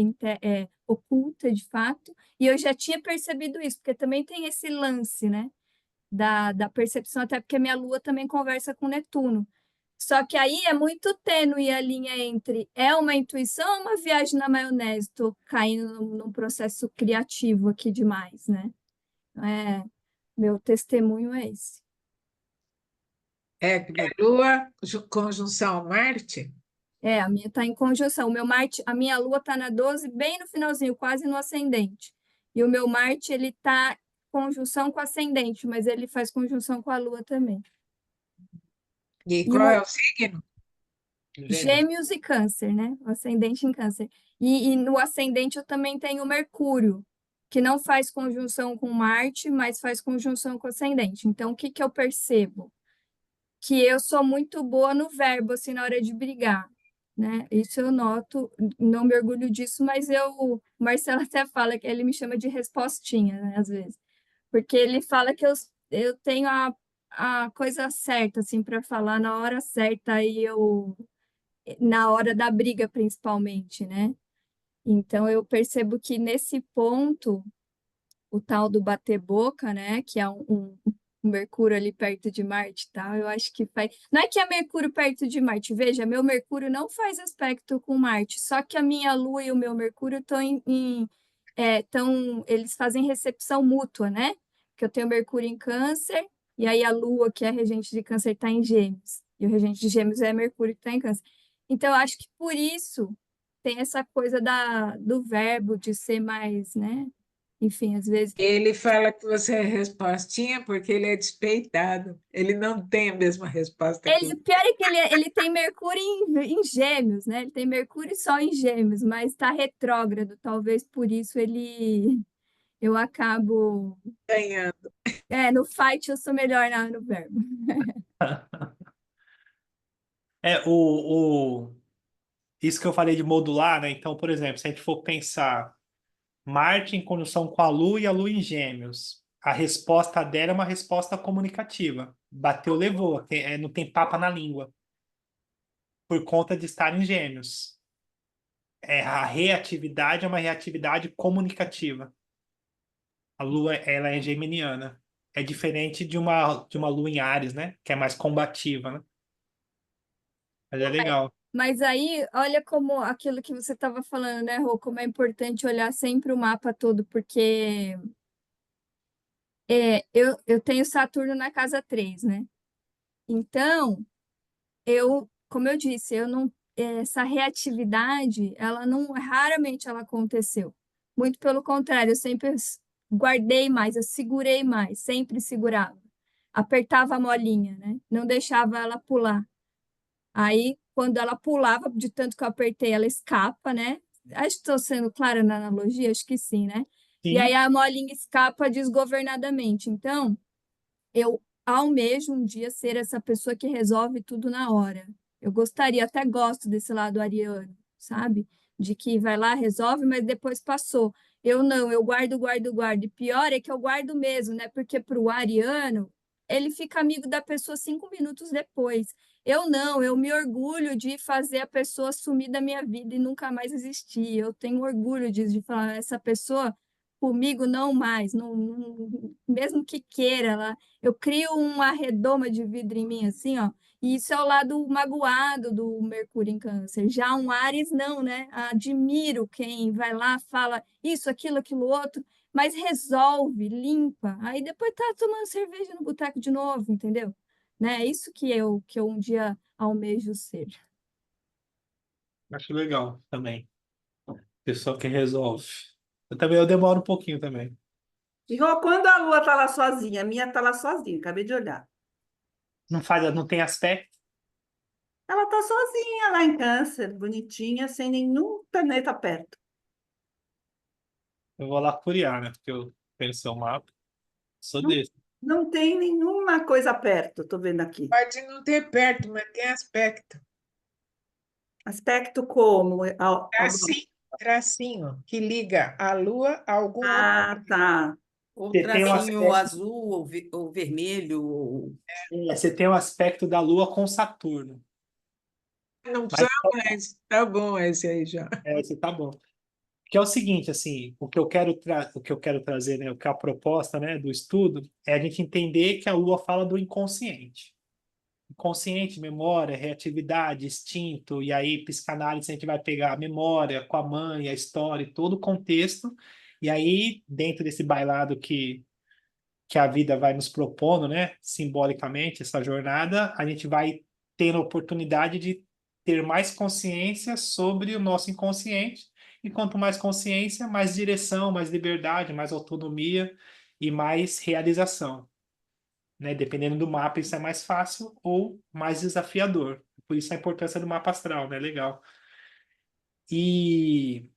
oculta, de fato. E eu já tinha percebido isso, porque também tem esse lance, né? Da percepção, até porque minha lua também conversa com Netuno. Só que aí é muito tênue a linha entre é uma intuição ou uma viagem na maionese? Estou caindo num processo criativo aqui demais, né? Meu testemunho é esse. Que minha Lua, conjunção Marte, A minha está em conjunção. O meu Marte, a minha Lua está na 12, bem no finalzinho, quase no ascendente. E o meu Marte, ele está conjunção com ascendente, mas ele faz conjunção com a Lua também. e qual é o signo? Gêmeos e Câncer, né? O ascendente em Câncer. E no ascendente eu também tenho Mercúrio, que não faz conjunção com Marte, mas faz conjunção com o ascendente. Então, o que que eu percebo? Que eu sou muito boa no verbo, assim, na hora de brigar, né? Isso eu noto, não me orgulho disso, mas o Marcelo até fala que ele me chama de respostinha, né, às vezes. Porque ele fala que eu tenho a coisa certa, assim, para falar na hora certa, e na hora da briga, principalmente, né? Então, eu percebo que nesse ponto, o tal do bater boca, né? Que é um Mercúrio ali perto de Marte e tal, eu acho que faz. Não é que é Mercúrio perto de Marte, veja, meu Mercúrio não faz aspecto com Marte, só que a minha Lua e o meu Mercúrio eles fazem recepção mútua, né? Que eu tenho Mercúrio em Câncer, e aí a Lua, que é regente de Câncer, está em Gêmeos. E o regente de Gêmeos é Mercúrio, que está em Câncer. Então, eu acho que por isso tem essa coisa do verbo de ser mais, né? Enfim, às vezes. Ele fala que você é respostinha porque ele é despeitado. Ele não tem a mesma resposta que O pior é que ele tem Mercúrio em Gêmeos, né? Ele tem Mercúrio só em Gêmeos, mas está retrógrado. Talvez por isso eu acabo. ganhando. No fight eu sou melhor no verbo. Isso que eu falei de modular, né? Então, por exemplo, se a gente for pensar Marte em conjunção com a Lua e a Lua em Gêmeos, a resposta dela é uma resposta comunicativa. Bateu, levou. Não tem papa na língua. Por conta de estar em Gêmeos. A reatividade é uma reatividade comunicativa. A Lua, ela é geminiana. É diferente de uma Lua em Áries, né? Que é mais combativa, né? Mas é legal. Mas aí, olha como aquilo que você estava falando, né, Rô? Como é importante olhar sempre o mapa todo, porque eu tenho Saturno na casa 3, né? Então, como eu disse, eu não, essa reatividade, ela não, raramente ela aconteceu. Muito pelo contrário, eu sempre guardei mais, eu segurei mais, sempre segurava. Apertava a molinha, né? Não deixava ela pular. Aí, quando ela pulava, de tanto que eu apertei, ela escapa, né? Acho que estou sendo clara na analogia, acho que sim, né? Sim. E aí a molinha escapa desgovernadamente. Então, eu almejo um dia ser essa pessoa que resolve tudo na hora. Eu gostaria, até gosto desse lado ariano, sabe? De que vai lá, resolve, mas depois passou. Eu não, eu guardo, guardo, guardo. E pior é que eu guardo mesmo, né? Porque para o ariano ele fica amigo da pessoa 5 minutos depois. Eu não, eu me orgulho de fazer a pessoa sumir da minha vida e nunca mais existir. Eu tenho orgulho disso, de falar, essa pessoa comigo não mais, mesmo que queira, eu crio uma redoma de vidro em mim, assim, ó, e isso é o lado magoado do Mercúrio em Câncer. Já um Áries, não, né? Admiro quem vai lá, fala isso, aquilo outro, mas resolve, limpa. Aí depois tá tomando cerveja no boteco de novo, entendeu? Né? Isso que eu um dia almejo ser. Acho legal também. Pessoa que resolve. Eu demoro um pouquinho também. E Rô, quando a Lua tá lá sozinha, a minha tá lá sozinha, acabei de olhar. Não tem aspecto. Ela tá sozinha lá em Câncer, bonitinha, sem nenhum planeta perto. Eu vou lá curiar, né? Porque eu penso o mapa. Sou Não, desse. não tem nenhuma coisa perto, tô vendo aqui. Pode não ter perto, mas tem aspecto. Aspecto como? Tracinho que liga a Lua a algum outro. Ah, tá. Ou Você tem um tracinho aspecto, azul ou vermelho. você tem um aspecto da Lua com Saturno. Não Mas precisa mais. Tá bom esse aí já. esse tá bom. Que é o seguinte, assim, o que eu quero trazer, né, o que é a proposta, né, do estudo é a gente entender que a Lua fala do inconsciente. Inconsciente, memória, reatividade, instinto, e aí psicanálise a gente vai pegar a memória com a mãe, a história, e todo o contexto, e aí dentro desse bailado que a vida vai nos propondo, né, simbolicamente, essa jornada, a gente vai ter a oportunidade de ter mais consciência sobre o nosso inconsciente, e quanto mais consciência, mais direção, mais liberdade, mais autonomia e mais realização, né? Dependendo do mapa, isso é mais fácil ou mais desafiador. Por isso a importância do mapa astral, né? Legal. E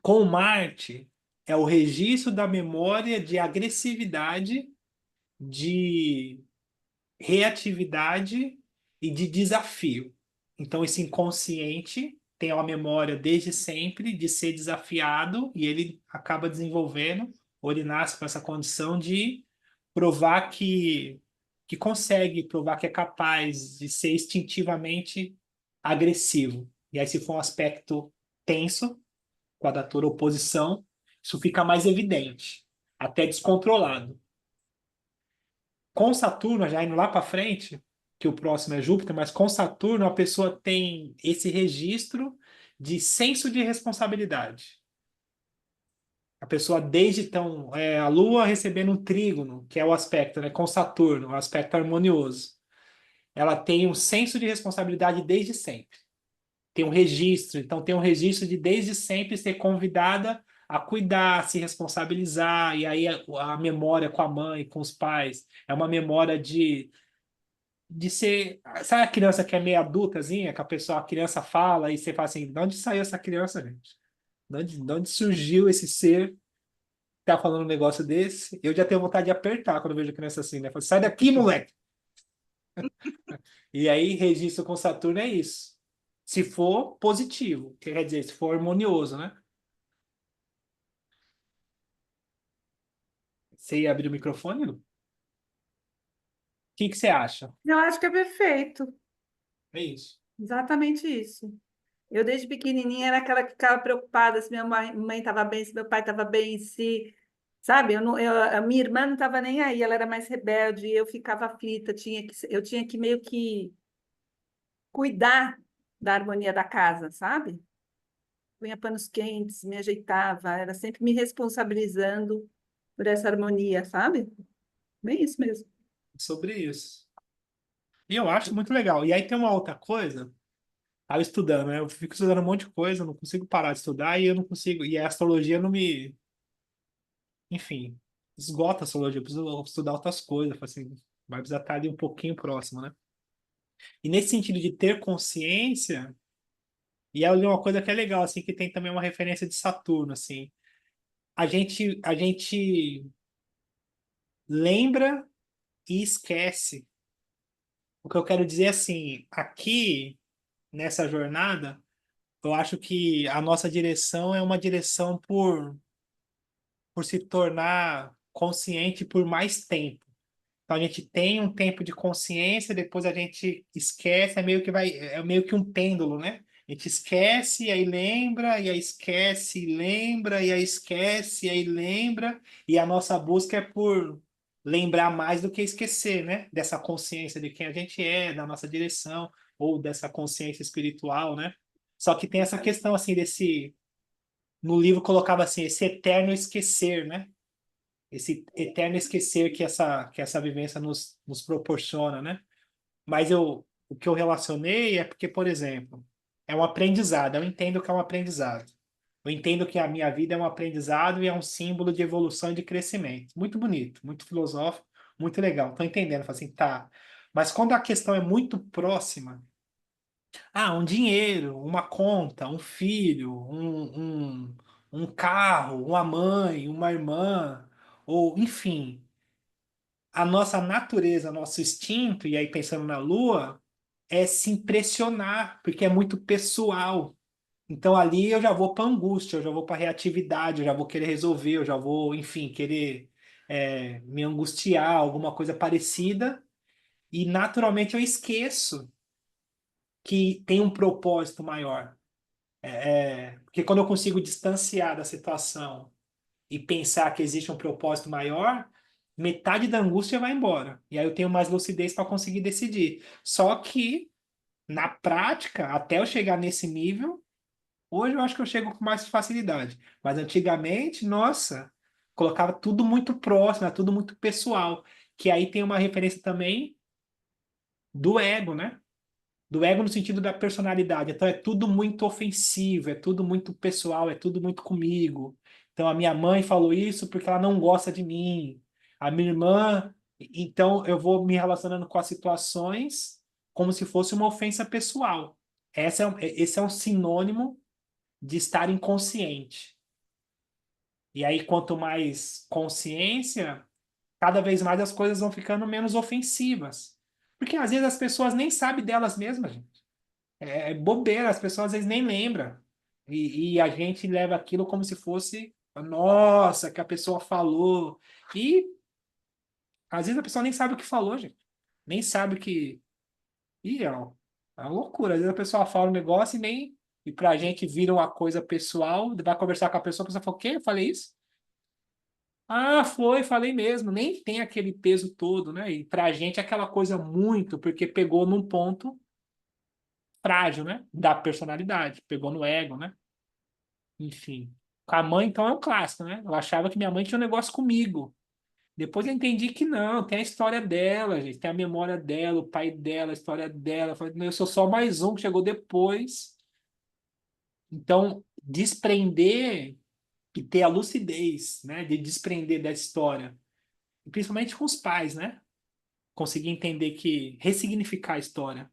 com Marte é o registro da memória de agressividade, de reatividade e de desafio. Então, esse inconsciente tem uma memória desde sempre de ser desafiado e ele acaba desenvolvendo, ou ele nasce com essa condição de provar que consegue, provar que é capaz de ser instintivamente agressivo. E aí, se for um aspecto tenso, quadratura oposição, isso fica mais evidente, até descontrolado. Com Saturno, já indo lá para frente, que o próximo é Júpiter, mas com Saturno a pessoa tem esse registro de senso de responsabilidade. A pessoa desde então, a Lua recebendo um trígono, que é o aspecto, né, com Saturno, o aspecto harmonioso. Ela tem um senso de responsabilidade desde sempre. Tem um registro, então tem um registro de desde sempre ser convidada a cuidar, se responsabilizar, e aí a memória com a mãe, com os pais, é uma memória de ser. Sabe a criança que é meio adultazinha, que a criança fala e você fala assim: de onde saiu essa criança, gente? De onde surgiu esse ser que tá falando um negócio desse? Eu já tenho vontade de apertar quando eu vejo criança assim, né? Falo, sai daqui, moleque! E aí, registro com Saturno é isso. Se for positivo, quer dizer, se for harmonioso, né? Você ia abrir o microfone, Lu? O que você acha? Eu acho que é perfeito. É isso. Exatamente isso. Eu, desde pequenininha, era aquela que ficava preocupada se minha mãe estava bem, se meu pai estava bem, se... Sabe, a minha irmã não estava nem aí, ela era mais rebelde, e eu ficava aflita, eu tinha que meio que cuidar da harmonia da casa, sabe? Punha panos quentes, me ajeitava, era sempre me responsabilizando por essa harmonia, sabe? Bem isso mesmo. Sobre isso. E eu acho muito legal. E aí tem uma outra coisa. Estava estudando, né? Eu fico estudando um monte de coisa, não consigo parar de estudar e eu não consigo. E a astrologia não me. Enfim, esgota a astrologia. Eu preciso estudar outras coisas. Assim, vai precisar estar ali um pouquinho próximo, né? E nesse sentido de ter consciência, e eu li uma coisa que é legal, assim, que tem também uma referência de Saturno, assim. A gente lembra e esquece. O que eu quero dizer, assim, aqui, nessa jornada, eu acho que a nossa direção é uma direção por se tornar consciente por mais tempo. Então a gente tem um tempo de consciência, depois a gente esquece, é meio que um pêndulo, né? A gente esquece, e aí lembra, e aí esquece, e lembra, e aí esquece, e aí lembra, e a nossa busca é por lembrar mais do que esquecer, né? Dessa consciência de quem a gente é, da nossa direção, ou dessa consciência espiritual, né? Só que tem essa questão, assim, no livro colocava assim, esse eterno esquecer, né? Esse eterno esquecer que essa vivência nos proporciona, né? Mas o que eu relacionei é porque, por exemplo, é um aprendizado, eu entendo que é um aprendizado. Eu entendo que a minha vida é um aprendizado e é um símbolo de evolução e de crescimento. Muito bonito, muito filosófico, muito legal. Estou entendendo, falo assim, tá. Mas quando a questão é muito próxima, um dinheiro, uma conta, um filho, um carro, uma mãe, uma irmã, ou enfim, a nossa natureza, nosso instinto, e aí pensando na Lua, é se impressionar, porque é muito pessoal. Então ali eu já vou para angústia, eu já vou para reatividade, eu já vou querer resolver, eu já vou, enfim, querer me angustiar, alguma coisa parecida, e naturalmente eu esqueço que tem um propósito maior. Porque quando eu consigo distanciar da situação e pensar que existe um propósito maior, metade da angústia vai embora. E aí eu tenho mais lucidez para conseguir decidir. Só que, na prática, até eu chegar nesse nível, hoje eu acho que eu chego com mais facilidade. Mas antigamente, nossa, colocava tudo muito próximo, era tudo muito pessoal. Que aí tem uma referência também do ego, né? Do ego no sentido da personalidade. Então é tudo muito ofensivo, é tudo muito pessoal, é tudo muito comigo. Então a minha mãe falou isso porque ela não gosta de mim. A minha irmã, então eu vou me relacionando com as situações como se fosse uma ofensa pessoal. Esse é um sinônimo de estar inconsciente. E aí quanto mais consciência, cada vez mais as coisas vão ficando menos ofensivas. Porque às vezes as pessoas nem sabem delas mesmas, gente. É bobeira, as pessoas às vezes nem lembram. E a gente leva aquilo como se fosse, nossa, que a pessoa falou. E às vezes a pessoa nem sabe o que falou, gente. Nem sabe o que. Ih, é uma loucura. Às vezes a pessoa fala um negócio e nem. E pra gente vira uma coisa pessoal, vai conversar com a pessoa fala, o quê? Eu falei isso? Ah, foi, falei mesmo. Nem tem aquele peso todo, né? E pra gente é aquela coisa muito, porque pegou num ponto frágil, né? Da personalidade, pegou no ego, né? Enfim. Com a mãe, então, é um clássico, né? Eu achava que minha mãe tinha um negócio comigo. Depois eu entendi que não, tem a história dela, gente, tem a memória dela, o pai dela, a história dela. Eu falei, "Não, eu sou só mais um que chegou depois." Então, desprender e ter a lucidez, né, de desprender da história, e principalmente com os pais, né? Conseguir entender que ressignificar a história.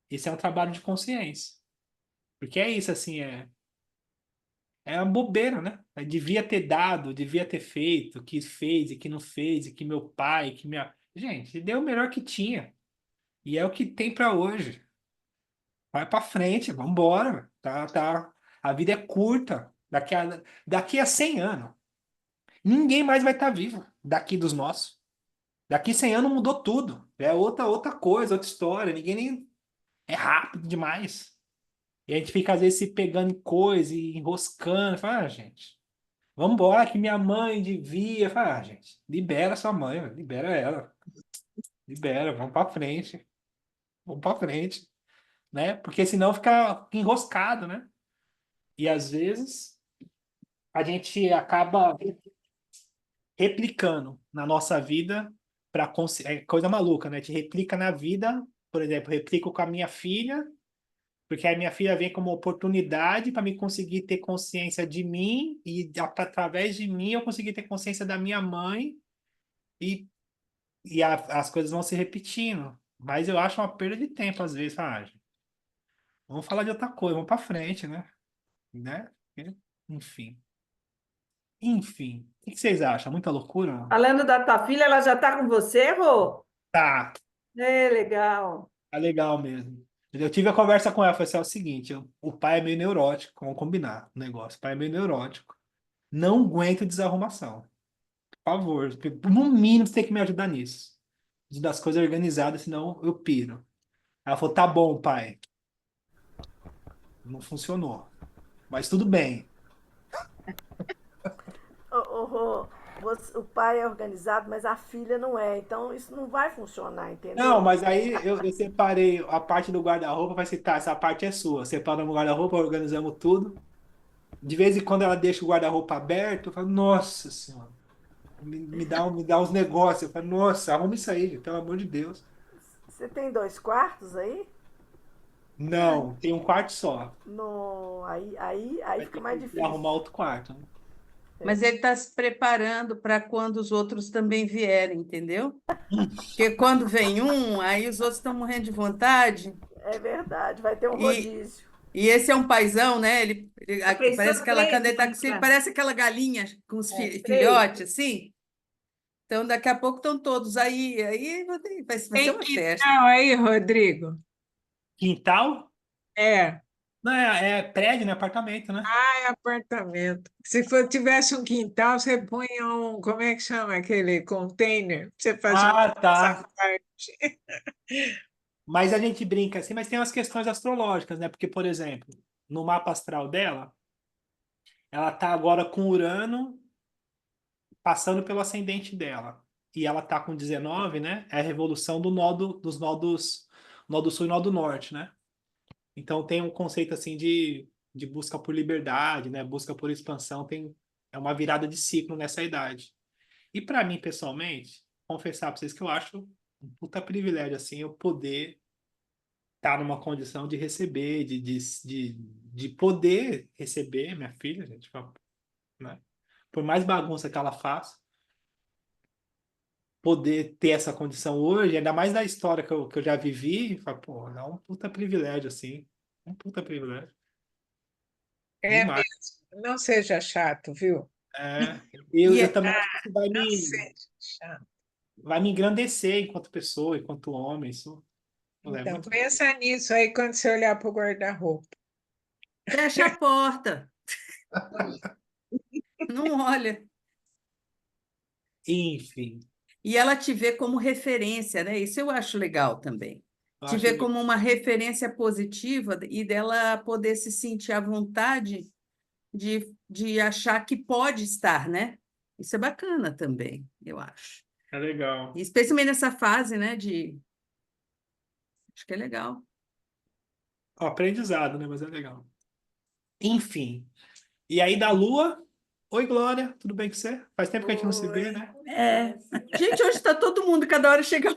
Esse é um trabalho de consciência. Porque é isso, assim, é uma bobeira, né? Eu devia ter dado, devia ter feito, que fez e que não fez, e que meu pai, que minha. Gente, deu o melhor que tinha. E é o que tem para hoje. Vai para frente, vamos embora. Tá. A vida é curta. Daqui a 100 anos, ninguém mais vai estar vivo daqui dos nossos. Daqui 100 anos mudou tudo. É outra coisa, outra história. Ninguém nem. É rápido demais. E a gente fica, às vezes, se pegando em coisa e enroscando. Fala, gente. Vamos embora, que minha mãe devia. Fala, gente, libera sua mãe, velho, libera ela. Libera, vamos pra frente. Vamos pra frente, né? Porque senão fica enroscado, né? E às vezes a gente acaba replicando na nossa vida para é coisa maluca, né? A gente replica na vida, por exemplo, replico com a minha filha, porque a minha filha vem como oportunidade para me conseguir ter consciência de mim e através de mim eu conseguir ter consciência da minha mãe e as coisas vão se repetindo. Mas eu acho uma perda de tempo, às vezes. Gente, vamos falar de outra coisa, vamos para frente, né? Enfim. Enfim. O que vocês acham? Muita loucura? Falando da tua filha, ela já está com você, Rô? Tá, É, legal. tá legal mesmo. Eu tive a conversa com ela, falei assim, é o seguinte, o pai é meio neurótico, vamos combinar o negócio. O pai é meio neurótico. Não aguento desarrumação. Por favor, no mínimo você tem que me ajudar nisso. das coisas organizadas, senão eu piro. Ela falou, tá bom, pai. Não funcionou. Mas tudo bem. O pai é organizado, mas a filha não é. Então, isso não vai funcionar, Não, entendeu? mas aí eu separei a parte do guarda-roupa, vai citar, essa parte é sua. Separamos o guarda-roupa, organizamos tudo. De vez em quando ela deixa o guarda-roupa aberto, eu falo, nossa senhora, me dá uns negócios. Eu falo, nossa, arruma isso aí, gente, pelo amor de Deus. Você tem 2 quartos aí? Não, tem um quarto só. No... Aí Vai fica ter mais que difícil. arrumar outro quarto, né? Mas ele está se preparando para quando os outros também vierem, entendeu? Porque quando vem um, aí os outros estão morrendo de vontade. É verdade, vai ter um E, rodízio. e esse é um paizão, né? Pensou Parece aquela, quando ele tá parece aquela galinha com os filhotes, assim. Então, daqui a pouco estão todos aí vai ser Tem uma festa. quintal aí, Rodrigo? Quintal? É. Não, é prédio, né? Apartamento, né? Ah, é apartamento. Se tivesse um quintal, você punha como é que chama aquele container? Você fazia Ah, tá. essa parte. Mas a gente brinca assim, mas tem umas questões astrológicas, né? Porque, por exemplo, no mapa astral dela, ela tá agora com Urano passando pelo ascendente dela. E ela tá com 19, né? É a revolução dos nodo sul e nodo norte, né? Então tem um conceito assim de busca por liberdade, né? Busca por expansão, é uma virada de ciclo nessa idade. E para mim, pessoalmente, confessar para vocês que eu acho um puta privilégio assim eu poder estar numa condição de receber, de poder receber minha filha, gente, né? Por mais bagunça que ela faça, poder ter essa condição hoje, ainda mais da história que eu já vivi, fala, pô, é um puta privilégio, assim. Um puta privilégio. É Demais. mesmo. Não seja chato, viu? É, E eu é- também acho que isso Não seja chato. vai me engrandecer enquanto pessoa, enquanto homem. Isso é Então, muito. pensa nisso aí quando você olhar para o guarda-roupa. Fecha a porta. Não olha. Enfim, E ela te vê como referência, né? Isso eu acho legal também. eu Te acho ver como uma referência positiva e dela poder se sentir à vontade de achar que pode estar, né? Isso é bacana também, eu acho. é legal. E especialmente nessa fase, né? Acho que é legal. Ó, aprendizado, né? Mas é legal. Enfim. E aí da Lua. Oi, Glória, tudo bem com você? Faz tempo que a gente não se vê, né? Gente, hoje está todo mundo, cada hora chega um.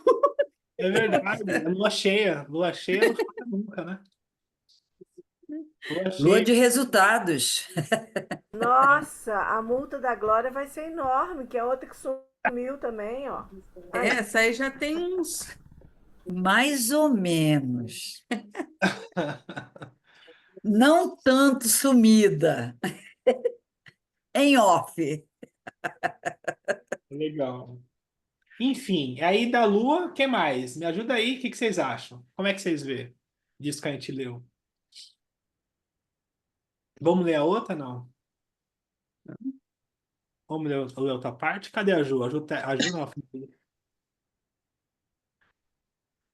É verdade, é lua cheia. Lua cheia não falta nunca, né? Lua Lua cheia. de resultados. Nossa, a multa da Glória vai ser enorme, que é outra que sumiu também, ó. Essa aí já tem uns. Mais ou menos. Não tanto sumida. Em off. Legal. Enfim, aí da Lua, o que mais? Me ajuda aí, o que vocês acham? Como é que vocês vê disso que a gente leu? Vamos ler a outra, não? Vamos ler outra parte? Cadê a Ju? A Ju não.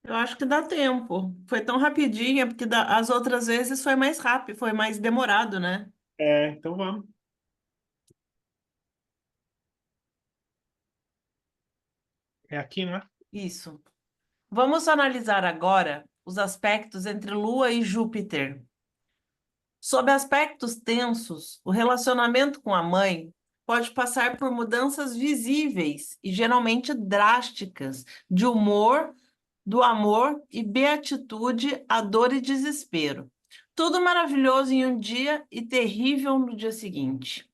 Eu acho que dá tempo. Foi tão rapidinha, porque as outras vezes foi mais rápido, foi mais demorado, né? É, então vamos. É aqui, não é? Isso. Vamos analisar agora os aspectos entre Lua e Júpiter. Sob aspectos tensos, o relacionamento com a mãe pode passar por mudanças visíveis e geralmente drásticas de humor, do amor e beatitude a dor e desespero. Tudo maravilhoso em um dia e terrível no dia seguinte.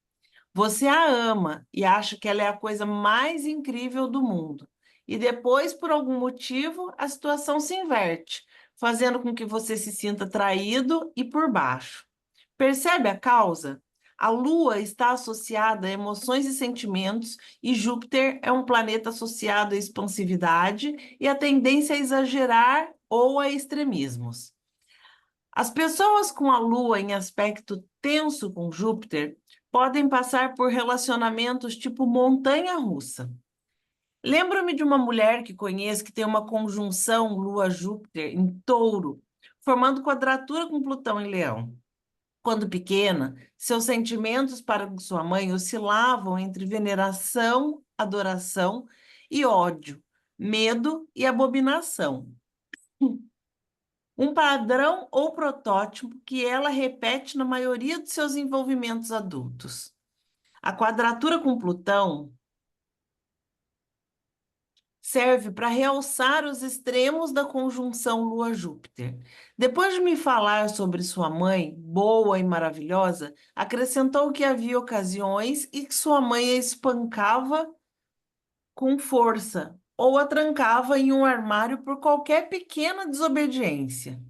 Você a ama e acha que ela é a coisa mais incrível do mundo. E depois, por algum motivo, a situação se inverte, fazendo com que você se sinta traído e por baixo. Percebe a causa? A Lua está associada a emoções e sentimentos, e Júpiter é um planeta associado à expansividade e à tendência a exagerar ou a extremismos. As pessoas com a Lua em aspecto tenso com Júpiter podem passar por relacionamentos tipo montanha-russa. Lembro-me de uma mulher que conheço que tem uma conjunção Lua-Júpiter em Touro, formando quadratura com Plutão em Leão. Quando pequena, seus sentimentos para com sua mãe oscilavam entre veneração, adoração e ódio, medo e abominação. Um padrão ou protótipo que ela repete na maioria dos seus envolvimentos adultos. A quadratura com Plutão serve para realçar os extremos da conjunção Lua-Júpiter. Depois de me falar sobre sua mãe, boa e maravilhosa, acrescentou que havia ocasiões em que sua mãe a espancava com força ou a trancava em um armário por qualquer pequena desobediência.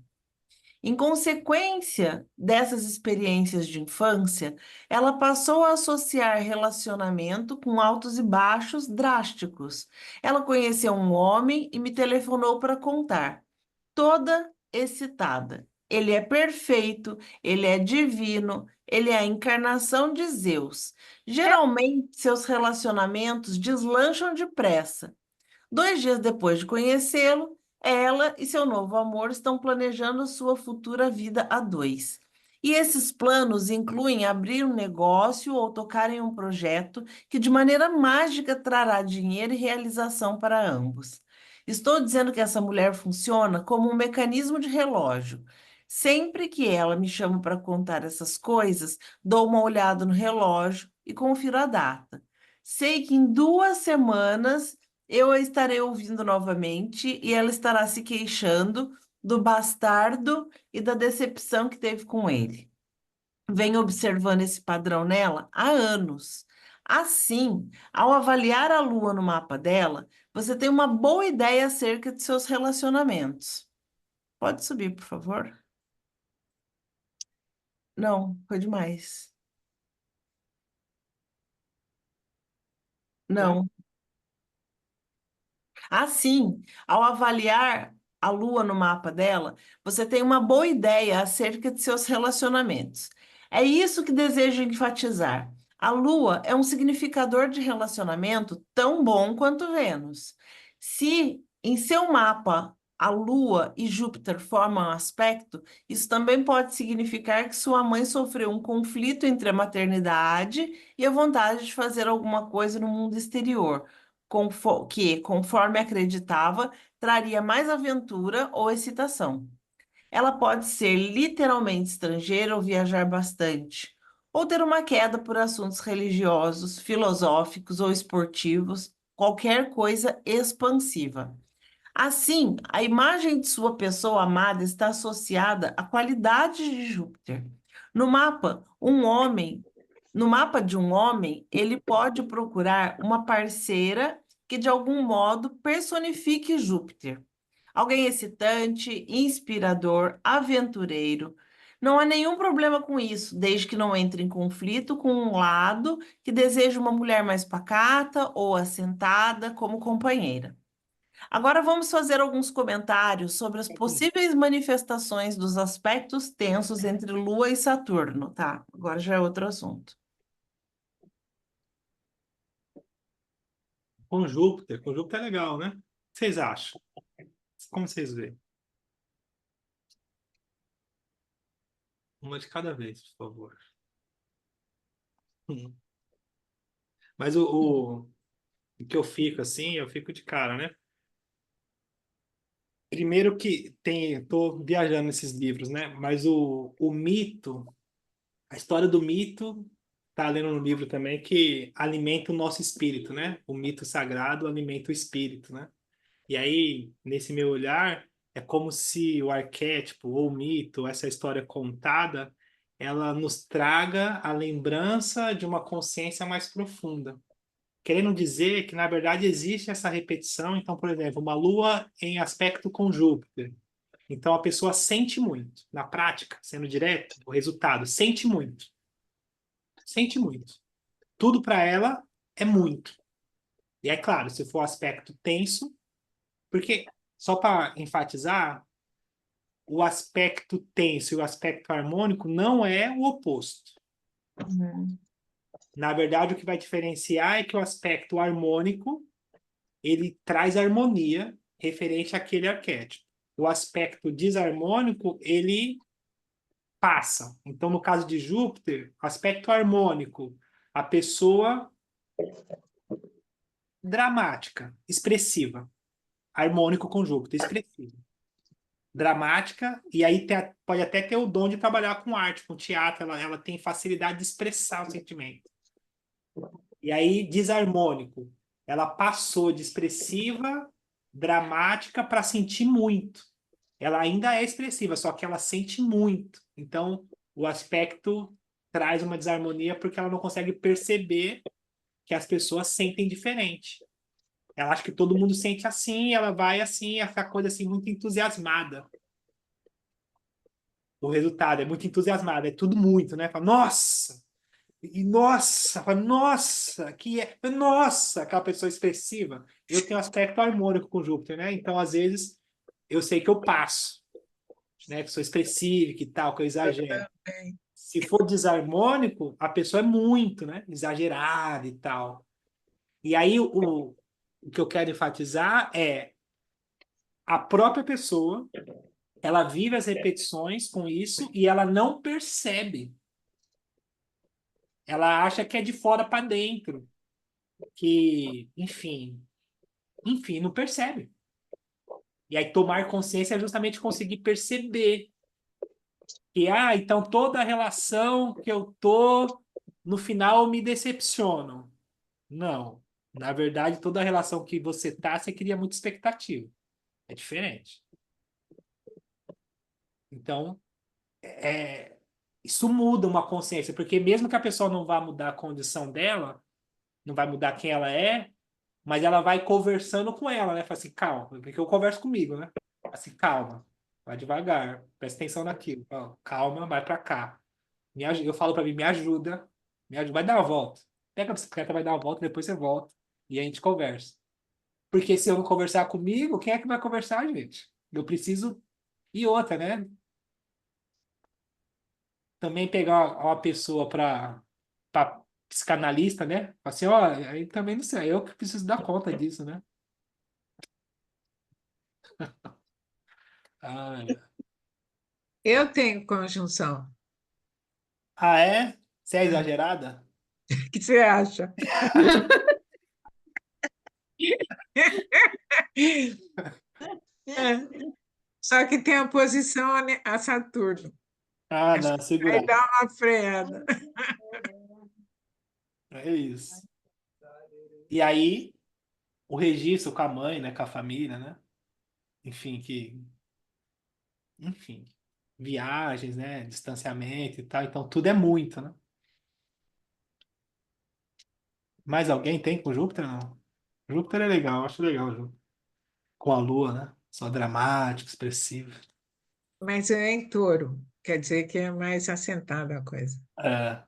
Em consequência dessas experiências de infância, ela passou a associar relacionamento com altos e baixos drásticos. Ela conheceu um homem e me telefonou para contar, toda excitada. Ele é perfeito, ele é divino, ele é a encarnação de Zeus. Geralmente, seus relacionamentos deslancham depressa. 2 dias depois de conhecê-lo, ela e seu novo amor estão planejando sua futura vida a dois. E esses planos incluem abrir um negócio ou tocar em um projeto que de maneira mágica trará dinheiro e realização para ambos. Estou dizendo que essa mulher funciona como um mecanismo de relógio. Sempre que ela me chama para contar essas coisas, dou uma olhada no relógio e confiro a data. Sei que em 2 semanas eu a estarei ouvindo novamente e ela estará se queixando do bastardo e da decepção que teve com ele. Venho observando esse padrão nela há anos. Assim, ao avaliar a lua no mapa dela, você tem uma boa ideia acerca de seus relacionamentos. Pode subir, por favor? Não, foi demais. Não. Assim, ao avaliar a lua no mapa dela, você tem uma boa ideia acerca de seus relacionamentos. É isso que desejo enfatizar. A lua é um significador de relacionamento tão bom quanto Vênus. Se em seu mapa a lua e Júpiter formam um aspecto, isso também pode significar que sua mãe sofreu um conflito entre a maternidade e a vontade de fazer alguma coisa no mundo exterior que, conforme acreditava, traria mais aventura ou excitação. Ela pode ser literalmente estrangeira ou viajar bastante, ou ter uma queda por assuntos religiosos, filosóficos ou esportivos, qualquer coisa expansiva. Assim, a imagem de sua pessoa amada está associada à qualidade de Júpiter. No mapa de um homem, ele pode procurar uma parceira que de algum modo personifique Júpiter. Alguém excitante, inspirador, aventureiro. Não há nenhum problema com isso, desde que não entre em conflito com um lado que deseja uma mulher mais pacata ou assentada como companheira. Agora vamos fazer alguns comentários sobre as possíveis manifestações dos aspectos tensos entre Lua e Saturno, tá? Agora já é outro assunto. Com Júpiter é legal, né? O que vocês acham? Como vocês veem? Uma de cada vez, por favor. Mas o que eu fico assim, eu fico de cara, né? Primeiro que tô viajando nesses livros, né? Mas o mito, a história do mito, tá lendo no livro também, que alimenta o nosso espírito, né? O mito sagrado alimenta o espírito, né? E aí, nesse meu olhar, é como se o arquétipo ou o mito, essa história contada, ela nos traga a lembrança de uma consciência mais profunda. Querendo dizer que, na verdade, existe essa repetição. Então, por exemplo, uma lua em aspecto com Júpiter. Então, a pessoa sente muito. Na prática, sendo direto, o resultado, sente muito. Sente muito. Tudo para ela é muito. E é claro, se for aspecto tenso, porque, só para enfatizar, o aspecto tenso e o aspecto harmônico não é o oposto. Uhum. Na verdade, o que vai diferenciar é que o aspecto harmônico ele traz harmonia referente àquele arquétipo. O aspecto desarmônico, ele passa. Então, no caso de Júpiter, aspecto harmônico, a pessoa dramática, expressiva. Harmônico com Júpiter, expressiva. Dramática, e aí pode até ter o dom de trabalhar com arte, com teatro, ela tem facilidade de expressar o sentimento. E aí, desarmônico, ela passou de expressiva, dramática, para sentir muito. Ela ainda é expressiva, só que ela sente muito. Então, o aspecto traz uma desarmonia porque ela não consegue perceber que as pessoas sentem diferente. Ela acha que todo mundo sente assim, ela vai assim, essa coisa assim, muito entusiasmada. O resultado é muito entusiasmada, é tudo muito, né? Fala, nossa! E nossa, fala, nossa, nossa, aquela pessoa expressiva. Eu tenho aspecto harmônico com Júpiter, né? Então, às vezes, eu sei que eu passo, né? Que sou expressivo, que tal, que eu exagero. Se for desarmônico, a pessoa é muito, né? Exagerada e tal. E aí, o que eu quero enfatizar é a própria pessoa, ela vive as repetições com isso e ela não percebe. Ela acha que é de fora para dentro, que, enfim, não percebe. E aí tomar consciência é justamente conseguir perceber que, então toda relação que eu tô, no final me decepciono. Não. Na verdade, toda relação que você tá, você cria muita expectativa. É diferente. Então, isso muda uma consciência, porque mesmo que a pessoa não vá mudar a condição dela, não vai mudar quem ela é, mas ela vai conversando com ela, né? Fala assim, calma, porque eu converso comigo, né? Fala assim, calma, vai devagar, presta atenção naquilo. Fala, calma, vai pra cá. Eu falo pra mim, me ajuda, vai dar uma volta. Pega a bicicleta, vai dar uma volta, depois você volta e a gente conversa. Porque se eu não conversar comigo, quem é que vai conversar, gente? Eu preciso. E outra, né? Também pegar uma pessoa para psicanalista, né? Assim, ó, aí também não sei, eu que preciso dar conta disso, né? Eu tenho conjunção. Ah, é? Você é exagerada? O que você acha? Só que tem a posição a Saturno. Não, segura. Aí dá uma freada. É isso. E aí, o registro com a mãe, né? Com a família, né? Enfim, viagens, né? Distanciamento e tal. Então, tudo é muito, né? Mais alguém tem com Júpiter, não? Júpiter é legal, acho legal, Júpiter. Com a Lua, né? Só dramático, expressivo. Mas é em touro, quer dizer que é mais assentada a coisa. É.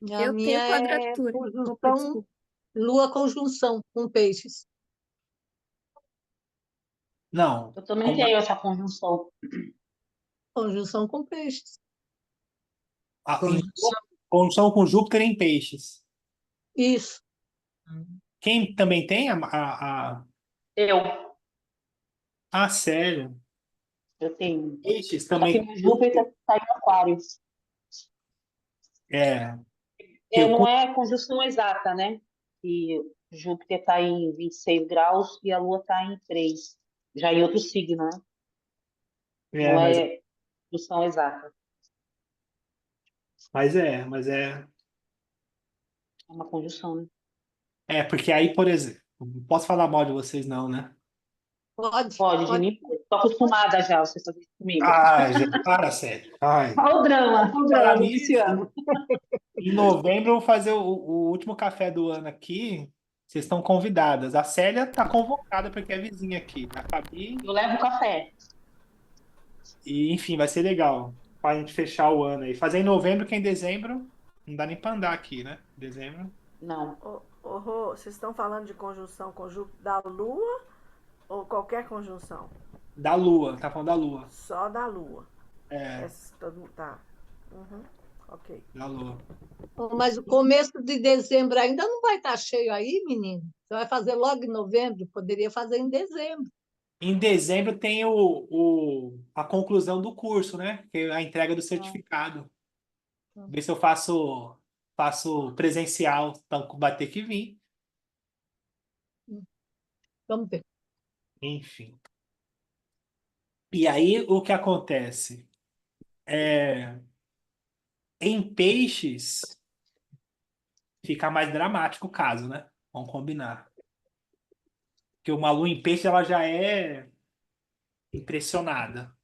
Eu A minha tenho é quadratura. Opa, conjunção, desculpa. Lua conjunção com peixes. Não. Eu também tenho essa conjunção. Conjunção com peixes. Conjunção com Júpiter em peixes. Isso. Quem também tem Eu. Ah, sério? Eu tenho. Peixes Só também. que meu Júpiter está em Aquário. Não é conjunção exata, né? E Júpiter está em 26 graus e a Lua está em 3. Já em outro signo, né? Não Mas, é conjunção exata. mas é. É uma conjunção, né? Porque aí, por exemplo, não posso falar mal de vocês, não, né? Pode, de mim. Estou acostumada já, vocês estão comigo. Gente, para, sério. Ai. Olha o drama Falar do nisso, Pisciano. em novembro eu vou fazer o último café do ano aqui. Vocês estão convidadas. A Célia está convocada porque é vizinha aqui. A Fabi. Eu levo o café. E, enfim, vai ser legal para a gente fechar o ano aí. Fazer em novembro, que em dezembro não dá nem para andar aqui, né? Dezembro. Não. Rô, vocês estão falando de conjunção da Lua ou qualquer conjunção? Da Lua, tá falando da Lua. Só da Lua. É. Todo mundo tá. Uhum. Ok. da Lua. Mas o começo de dezembro ainda não vai estar cheio aí, menino? Você vai fazer logo em novembro? Poderia fazer em dezembro. Em dezembro tem a conclusão do curso, né? Que é a entrega do certificado. Ver se eu faço presencial, então vai ter que vir. Vamos ver. Enfim. E aí o que acontece? Em peixes fica mais dramático o caso, né? Vamos combinar. Porque uma lua em peixe ela já é impressionada.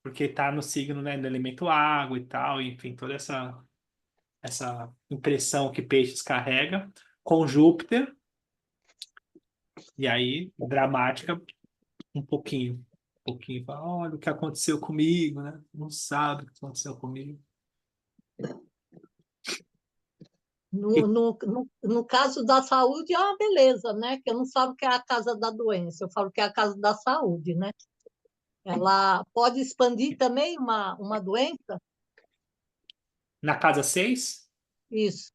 Porque tá no signo, né, do elemento água e tal, enfim, toda essa impressão que peixes carrega com Júpiter, e aí dramática um pouquinho. Um pouquinho, fala, olha o que aconteceu comigo, né? Não sabe o que aconteceu comigo. No caso da saúde é uma beleza, né? Que eu não falo que é a casa da doença, eu falo que é a casa da saúde, né? Ela pode expandir também uma doença? Na casa 6 Isso.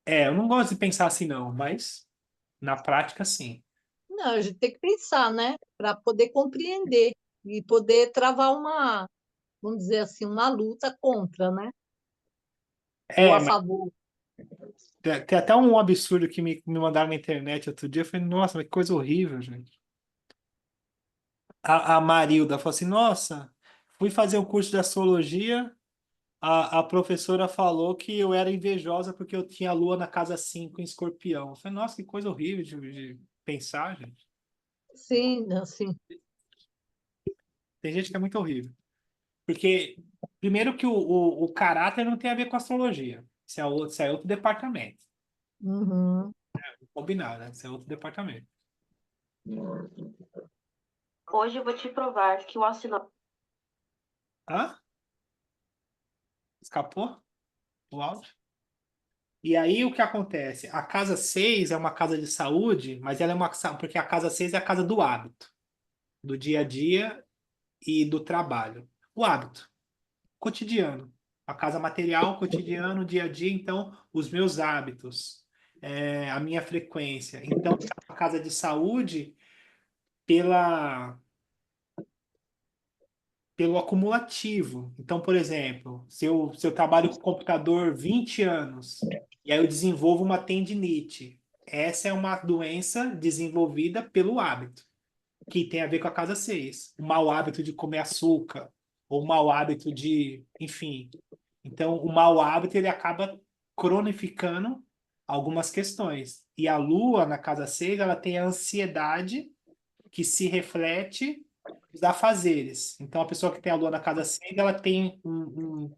eu não gosto de pensar assim, não, mas na prática, sim. Não, a gente tem que pensar, né? Para poder compreender e poder travar vamos dizer assim, uma luta contra, né? Ou a Mas favor. tem até um absurdo que me mandaram na internet outro dia. Eu falei, nossa, mas que coisa horrível, gente. A Marilda falou assim, nossa, fui fazer um curso de astrologia, a professora falou que eu era invejosa porque eu tinha a lua na casa 5 em Escorpião. Eu falei, nossa, que coisa horrível de pensar, gente. Sim, assim. Tem gente que é muito horrível. Porque, primeiro que o caráter não tem a ver com astrologia. Isso é outro departamento. Uhum. Combinar, né? Isso é outro departamento. Hoje eu vou te provar que o assinante. Hã? Escapou o áudio? E aí o que acontece? A casa 6 é uma casa de saúde, mas ela é porque a casa 6 é a casa do hábito, do dia a dia e do trabalho. O hábito cotidiano. A casa material, cotidiano, dia a dia, então os meus hábitos, a minha frequência. Então, a casa de saúde pela pelo acumulativo. Então, por exemplo, se eu trabalho com computador 20 anos e aí eu desenvolvo uma tendinite, essa é uma doença desenvolvida pelo hábito, que tem a ver com a casa 6. O mau hábito de comer açúcar, ou o mau hábito de, enfim. Então, o mau hábito ele acaba cronificando algumas questões. E a Lua, na casa 6 ela tem a ansiedade que se reflete os afazeres. Então, a pessoa que tem a lua na casa 6, ela tem um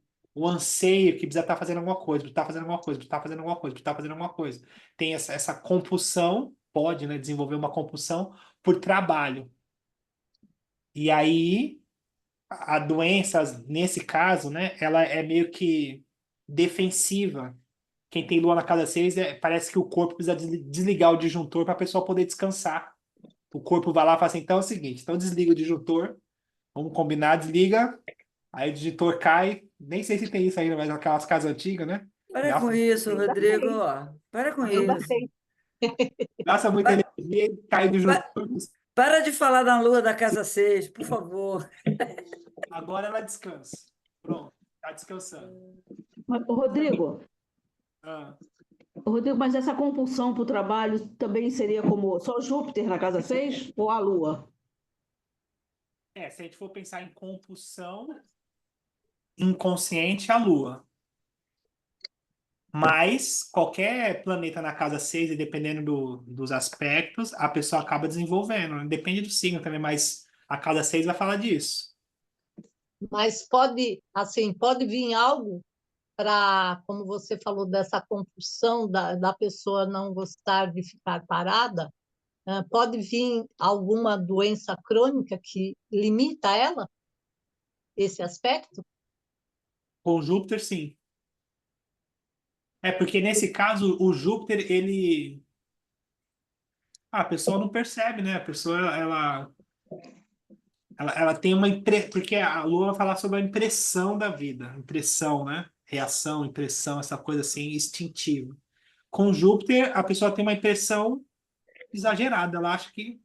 anseio que precisa estar fazendo alguma coisa, precisa estar fazendo alguma coisa, precisa estar fazendo alguma coisa, precisa estar fazendo alguma coisa. Tem essa compulsão, pode, né, desenvolver uma compulsão por trabalho. E aí, a doença, nesse caso, né, ela é meio que defensiva. Quem tem lua na casa 6, parece que o corpo precisa desligar o disjuntor para a pessoa poder descansar. O corpo vai lá e fala assim, então é o seguinte, então desliga o disjuntor, vamos combinar, desliga, aí o disjuntor cai, nem sei se tem isso ainda, mas aquelas casas antigas, né? Para com isso, Rodrigo. Para com Ainda isso. tem. Gasta muita energia e cai o disjuntor. Para de falar da lua da casa 6, por favor. Agora ela descansa. Pronto, tá descansando. Rodrigo, Ah, Rodrigo, mas essa compulsão para o trabalho também seria como só Júpiter na casa 6 ou a Lua? se a gente for pensar em compulsão inconsciente, a Lua. Mas qualquer planeta na casa 6, e dependendo dos aspectos, a pessoa acaba desenvolvendo. Né? Depende do signo também, mas a casa 6 vai falar disso. Mas pode vir algo para, como você falou, dessa compulsão da pessoa não gostar de ficar parada, pode vir alguma doença crônica que limita ela, esse aspecto? Com Júpiter, sim. Porque nesse caso, o Júpiter, ele. A pessoa não percebe, né? A pessoa, ela. Ela tem uma porque a Lua vai falar sobre a impressão da vida, impressão, né? Reação, impressão, essa coisa assim, instintiva. Com Júpiter, a pessoa tem uma impressão exagerada, ela acha que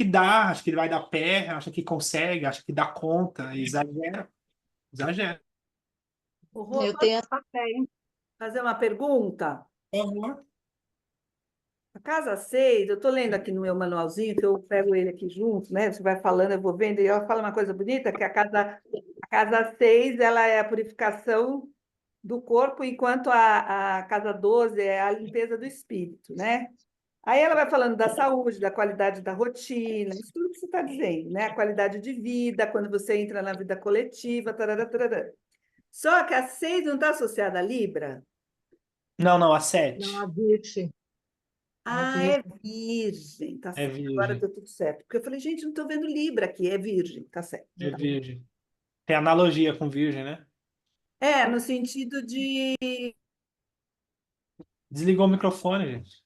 dá, acha que vai dar pé, acha que consegue, acha que dá conta, exagera, exagera. O Rô, Eu posso tenho essa fé, hein? fazer uma pergunta? Por favor. A casa 6, eu estou lendo aqui no meu manualzinho, que eu pego ele aqui junto, né? Você vai falando, eu vou vendo, e eu falo uma coisa bonita, que a casa 6 ela é a purificação do corpo, enquanto a casa 12 é a limpeza do espírito, né? Aí ela vai falando da saúde, da qualidade da rotina, isso tudo que você está dizendo, né? A qualidade de vida, quando você entra na vida coletiva, tarará, tarará. Só que a 6 não está associada à Libra? Não, a Não, 7 a Virgem. Ah, é virgem, tá é certo. Agora virgem, deu tudo certo. Porque eu falei, gente, não estou vendo Libra aqui, é virgem, tá certo. é virgem. Tem analogia com virgem, né? É, no sentido de. Desligou o microfone, gente.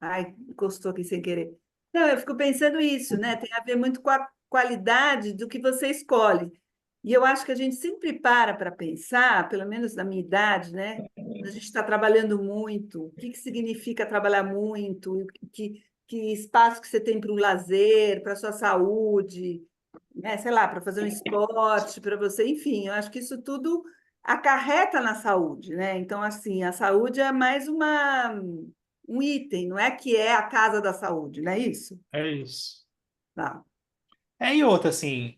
Ai, encostou aqui sem querer. Não, eu fico pensando isso, né? Tem a ver muito com a qualidade do que você escolhe. E eu acho que a gente sempre para pensar, pelo menos na minha idade, né? A gente está trabalhando muito, o que que significa trabalhar muito, que espaço que você tem para o lazer, para a sua saúde, né? Sei lá, para fazer um esporte, para você, enfim, eu acho que isso tudo acarreta na saúde, né? Então, assim, a saúde é mais um item, não é que é a casa da saúde, não é isso? É isso. Não. E outra, assim,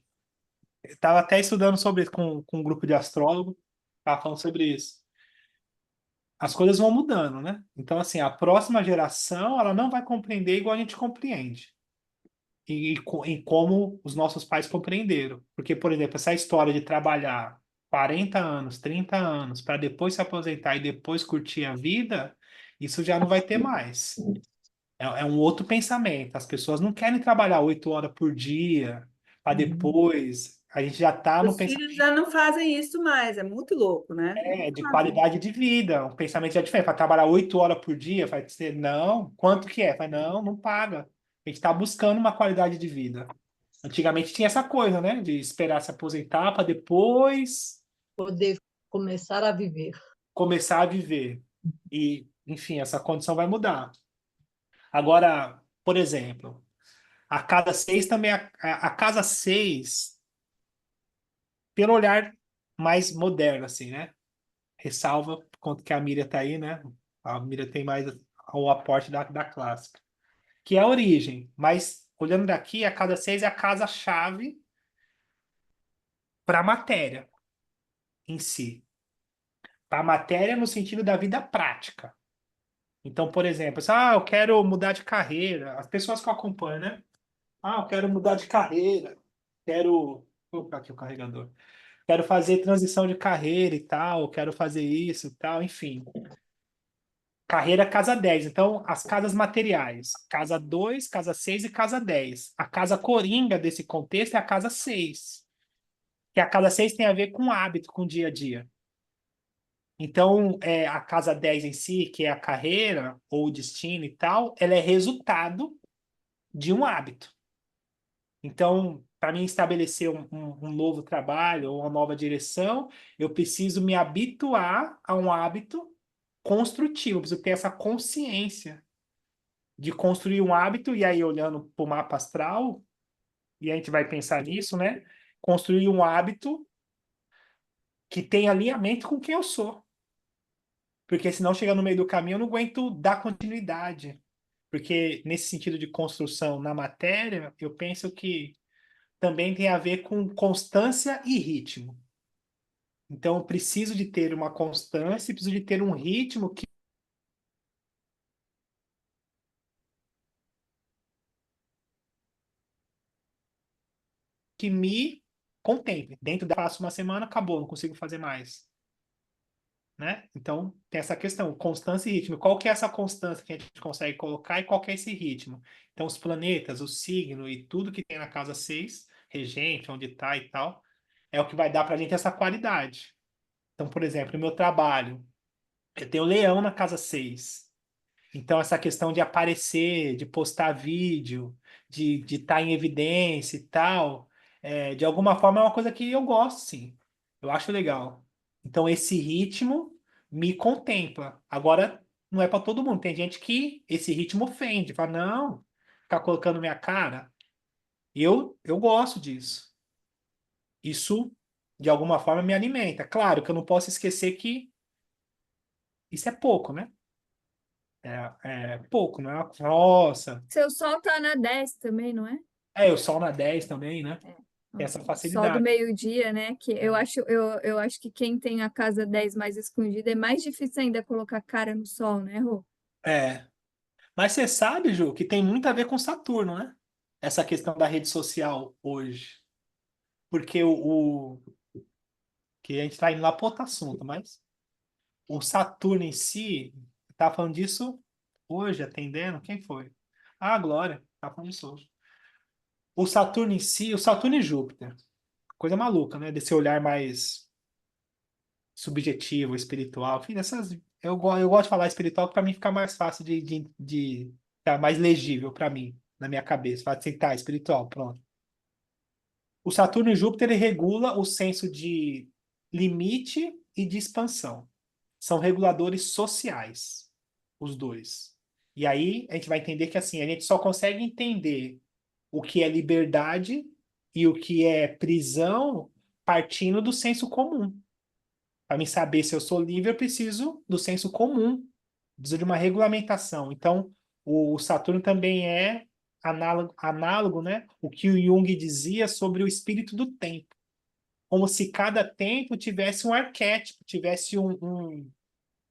eu estava até estudando sobre com um grupo de astrólogo, estava falando sobre isso. As coisas vão mudando, né? Então, assim, a próxima geração, ela não vai compreender igual a gente compreende. E como os nossos pais compreenderam. Porque, por exemplo, essa história de trabalhar 40 anos, 30 anos, para depois se aposentar e depois curtir a vida, isso já não vai ter mais. É um outro pensamento. As pessoas não querem trabalhar 8 horas por dia, para depois. A gente já está no Os filhos pensamento já não fazem isso mais, é muito louco, né? Não de fazem. qualidade de vida, um pensamento já diferente. Para trabalhar 8 horas por dia, vai dizer, não, quanto que é? Vai, não, não paga. A gente está buscando uma qualidade de vida. Antigamente tinha essa coisa, né? De esperar se aposentar para depois Poder começar a viver. começar a viver. E, enfim, essa condição vai mudar. Agora, por exemplo, a casa 6 também, a casa 6 pelo olhar mais moderno, assim, né? Ressalva, quanto que a Miriam tá aí, né? A Miriam tem mais o aporte da clássica, que é a origem. Mas, olhando daqui, a casa 6 é a casa-chave para a matéria em si. Para a matéria no sentido da vida prática. Então, por exemplo, eu quero mudar de carreira. As pessoas que eu acompanho, né? Eu quero mudar de carreira. Quero. Vou colocar aqui o carregador. Quero fazer transição de carreira e tal. Quero fazer isso e tal. Enfim. Carreira casa 10. Então, as casas materiais. Casa 2, casa 6 e casa 10. A casa coringa desse contexto é a casa 6. Que a casa 6 tem a ver com hábito, com o dia a dia. Então, a casa 10 em si, que é a carreira ou o destino e tal, ela é resultado de um hábito. Então, para mim estabelecer um novo trabalho ou uma nova direção, eu preciso me habituar a um hábito construtivo, eu preciso ter essa consciência de construir um hábito, e aí olhando para o mapa astral, e a gente vai pensar nisso, né? Construir um hábito que tem alinhamento com quem eu sou. Porque senão chega no meio do caminho, eu não aguento dar continuidade. Porque nesse sentido de construção na matéria, eu penso que também tem a ver com constância e ritmo. Então, eu preciso de ter uma constância, preciso de ter um ritmo que me contemple. Dentro da faço uma semana, acabou, não consigo fazer mais. Né? Então, tem essa questão, constância e ritmo. Qual que é essa constância que a gente consegue colocar e qual que é esse ritmo? Então, os planetas, o signo e tudo que tem na casa 6, regente, onde está e tal, é o que vai dar para a gente essa qualidade. Então, por exemplo, no meu trabalho, eu tenho leão na casa 6. Então, essa questão de aparecer, de postar vídeo, de estar em evidência e tal, de alguma forma é uma coisa que eu gosto, sim. Eu acho legal. Então, esse ritmo me contempla. Agora, não é para todo mundo. Tem gente que esse ritmo ofende. Fala, não, ficar colocando minha cara. Eu gosto disso. Isso, de alguma forma, me alimenta. Claro que eu não posso esquecer que isso é pouco, né? É pouco, não é? Nossa. Seu sol tá na 10 também, não é? O sol na 10 também, né? Tem essa Sol do facilidade. meio-dia, né? Que eu acho que quem tem a casa 10 mais escondida é mais difícil ainda colocar cara no sol, né, Rô? É. Mas você sabe, Ju, que tem muito a ver com Saturno, né? Essa questão da rede social hoje. Porque que a gente tá indo lá para outro assunto, mas o Saturno em si, tá falando disso hoje, atendendo, quem foi? Ah, a Glória, tá falando disso hoje. O Saturno em si, o Saturno e Júpiter, coisa maluca, né? Desse olhar mais subjetivo, espiritual, enfim, eu gosto de falar espiritual para mim ficar mais fácil de ficar mais legível para mim, na minha cabeça. Fala assim, tá, espiritual, pronto. O Saturno e Júpiter ele regula o senso de limite e de expansão. São reguladores sociais, os dois. E aí a gente vai entender que assim, a gente só consegue entender o que é liberdade e o que é prisão partindo do senso comum. Para mim saber se eu sou livre, eu preciso do senso comum, preciso de uma regulamentação. Então, o Saturno também é análogo, né? O que o Jung dizia sobre o espírito do tempo. Como se cada tempo tivesse um arquétipo, tivesse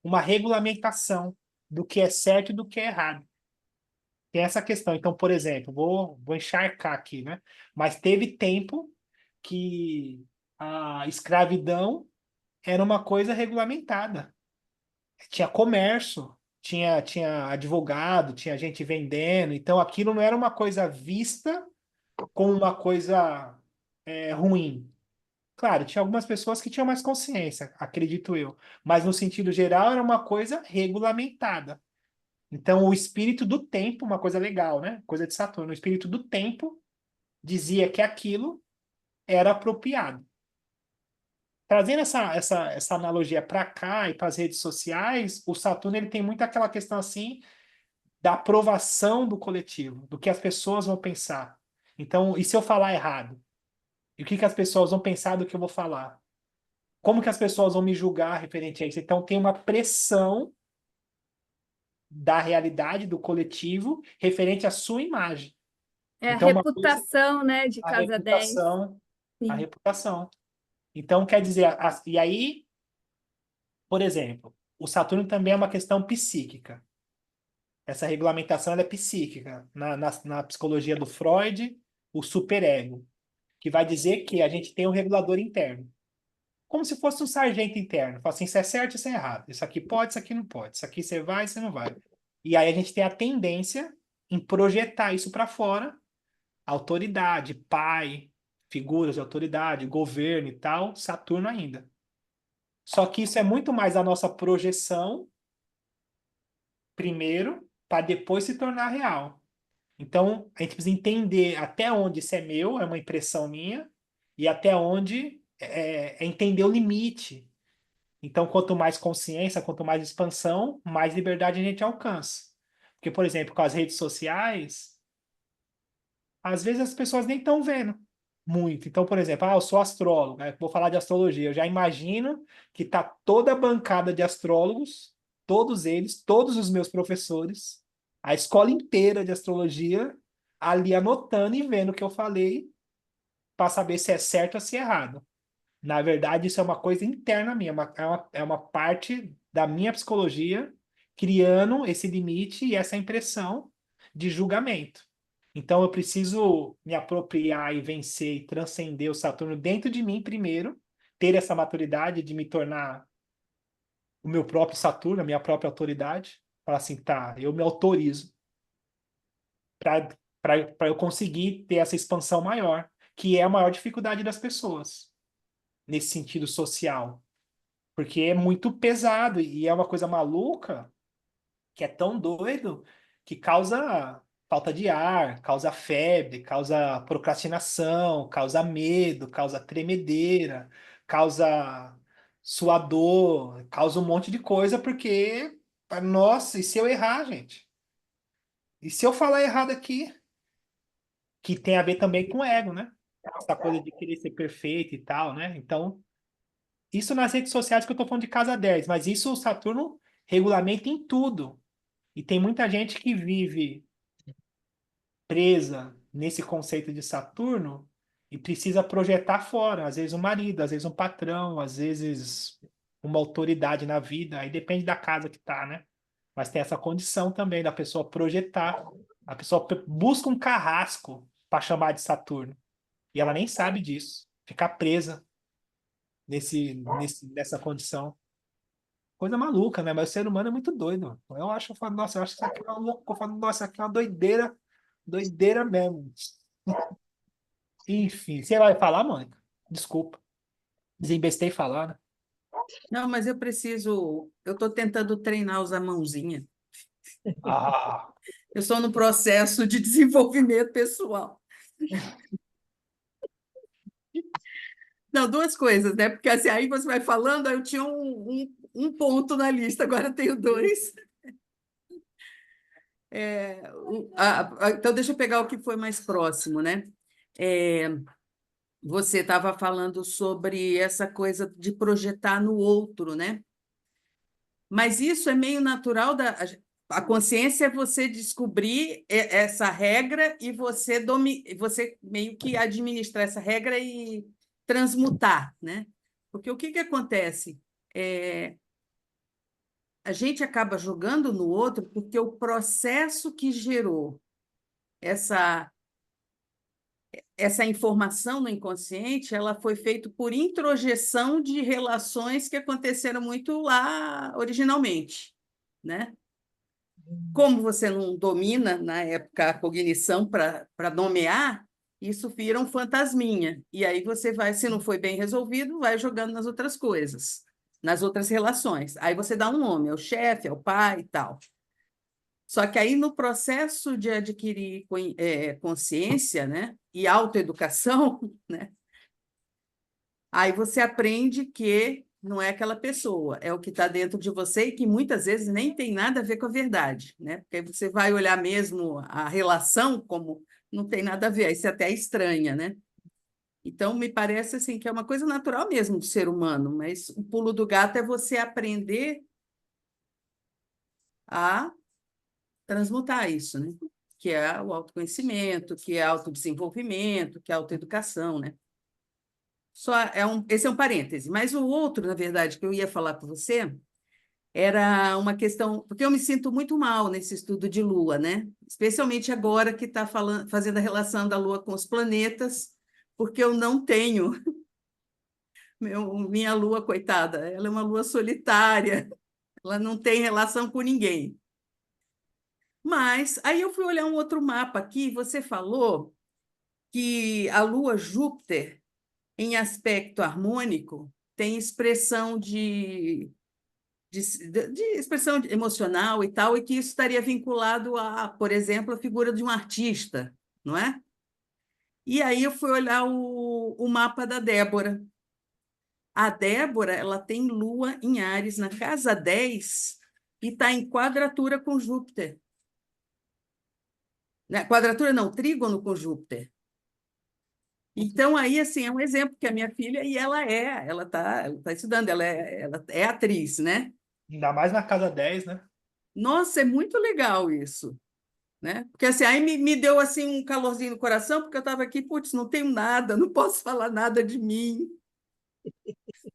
uma regulamentação do que é certo e do que é errado. Tem essa questão. Então, por exemplo, vou encharcar aqui, né? Mas teve tempo que a escravidão era uma coisa regulamentada. Tinha comércio, tinha advogado, tinha gente vendendo. Então, aquilo não era uma coisa vista como uma coisa ruim. Claro, tinha algumas pessoas que tinham mais consciência, acredito eu. Mas, no sentido geral, era uma coisa regulamentada. Então, o espírito do tempo, uma coisa legal, né? Coisa de Saturno. O espírito do tempo dizia que aquilo era apropriado. Trazendo essa analogia para cá e para as redes sociais, o Saturno ele tem muito aquela questão assim da aprovação do coletivo, do que as pessoas vão pensar. Então, e se eu falar errado? E o que as pessoas vão pensar do que eu vou falar? Como que as pessoas vão me julgar referente a isso? Então, tem uma pressão da realidade, do coletivo, referente à sua imagem. É a Então, uma coisa, reputação, né, de a casa 10. reputação, a Sim. reputação. Então, quer dizer, e aí, por exemplo, o Saturno também é uma questão psíquica. Essa regulamentação ela é psíquica. Na psicologia do Freud, o superego, que vai dizer que a gente tem um regulador interno. Como se fosse um sargento interno. Fala assim, isso é certo, isso é errado. Isso aqui pode, isso aqui não pode. Isso aqui você vai, isso não vai. E aí a gente tem a tendência em projetar isso para fora. Autoridade, pai, figuras de autoridade, governo e tal, Saturno ainda. Só que isso é muito mais a nossa projeção, primeiro, para depois se tornar real. Então, a gente precisa entender até onde isso é meu, é uma impressão minha, e até onde é entender o limite. Então, quanto mais consciência, quanto mais expansão, mais liberdade a gente alcança. Porque, por exemplo, com as redes sociais, às vezes as pessoas nem estão vendo muito. Então, por exemplo, eu sou astrólogo, né? Vou falar de astrologia. Eu já imagino que tá toda a bancada de astrólogos, todos eles, todos os meus professores, a escola inteira de astrologia, ali anotando e vendo o que eu falei para saber se é certo ou se é errado. Na verdade, isso é uma coisa interna minha, é uma parte da minha psicologia criando esse limite e essa impressão de julgamento. Então, eu preciso me apropriar e vencer e transcender o Saturno dentro de mim primeiro, ter essa maturidade de me tornar o meu próprio Saturno, a minha própria autoridade. Falar assim, tá, eu me autorizo para eu conseguir ter essa expansão maior, que é a maior dificuldade das pessoas, nesse sentido social. Porque é muito pesado e é uma coisa maluca, que é tão doido, que causa falta de ar, causa febre, causa procrastinação, causa medo, causa tremedeira, causa suador, causa um monte de coisa, porque, nossa, e se eu errar, gente? E se eu falar errado aqui? Que tem a ver também com o ego, né? Essa coisa de querer ser perfeito e tal, né? Então, isso nas redes sociais que eu tô falando de casa 10, mas isso o Saturno regulamenta em tudo. E tem muita gente que vive presa nesse conceito de Saturno e precisa projetar fora, às vezes um marido, às vezes um patrão, às vezes uma autoridade na vida, aí depende da casa que tá, né? Mas tem essa condição também da pessoa projetar. A pessoa busca um carrasco para chamar de Saturno. E ela nem sabe disso. Ficar presa nessa condição. Coisa maluca, né? Mas o ser humano é muito doido. Eu falo, nossa, eu acho que isso aqui é uma loucura. Eu falo, nossa, isso aqui é uma doideira. Doideira mesmo. Enfim, você vai falar, Mônica? Desculpa. Desembestei falar, né? Não, mas eu estou tentando treinar a usar a mãozinha. Ah, Eu estou no processo de desenvolvimento pessoal. Não, duas coisas, né? Porque assim, aí você vai falando, aí eu tinha um ponto na lista, agora eu tenho dois. Então, deixa eu pegar o que foi mais próximo, né? Você estava falando sobre essa coisa de projetar no outro, né? Mas isso é meio natural a consciência é você descobrir essa regra e você meio que administrar essa regra e transmutar, né? Porque o que acontece? A gente acaba jogando no outro porque o processo que gerou essa informação no inconsciente, ela foi feita por introjeção de relações que aconteceram muito lá originalmente, né? Como você não domina, na época, a cognição para nomear, isso vira um fantasminha. E aí você vai, se não foi bem resolvido, vai jogando nas outras coisas, nas outras relações. Aí você dá um nome, é o chefe, é o pai e tal. Só que aí, no processo de adquirir consciência, né, e autoeducação, né, aí você aprende que não é aquela pessoa, é o que está dentro de você e que muitas vezes nem tem nada a ver com a verdade, né? Porque aí você vai olhar mesmo a relação como não tem nada a ver, aí você até estranha, né? Então, me parece assim que é uma coisa natural mesmo do ser humano, mas o pulo do gato é você aprender a transmutar isso, né? Que é o autoconhecimento, que é autodesenvolvimento, que é autoeducação, né? Esse é um parêntese, mas o outro, na verdade, que eu ia falar para você era uma questão, porque eu me sinto muito mal nesse estudo de Lua, né? Especialmente agora que está fazendo a relação da Lua com os planetas, porque eu não tenho minha Lua, coitada, ela é uma Lua solitária, ela não tem relação com ninguém. Mas aí eu fui olhar um outro mapa aqui, você falou que a Lua Júpiter, em aspecto harmônico, tem expressão de expressão emocional e tal, e que isso estaria vinculado a, por exemplo, a figura de um artista, não é? E aí eu fui olhar o mapa da Débora. A Débora, ela tem Lua em Áries na casa 10 e está em quadratura com Júpiter. Quadratura não, trígono com Júpiter. Então, aí, assim, é um exemplo que a minha filha, e ela tá estudando, ela é atriz, né? ainda mais na casa 10, né? Nossa, é muito legal isso, né? Porque, assim, aí me deu, assim, um calorzinho no coração, porque eu estava aqui, putz, não tenho nada, não posso falar nada de mim.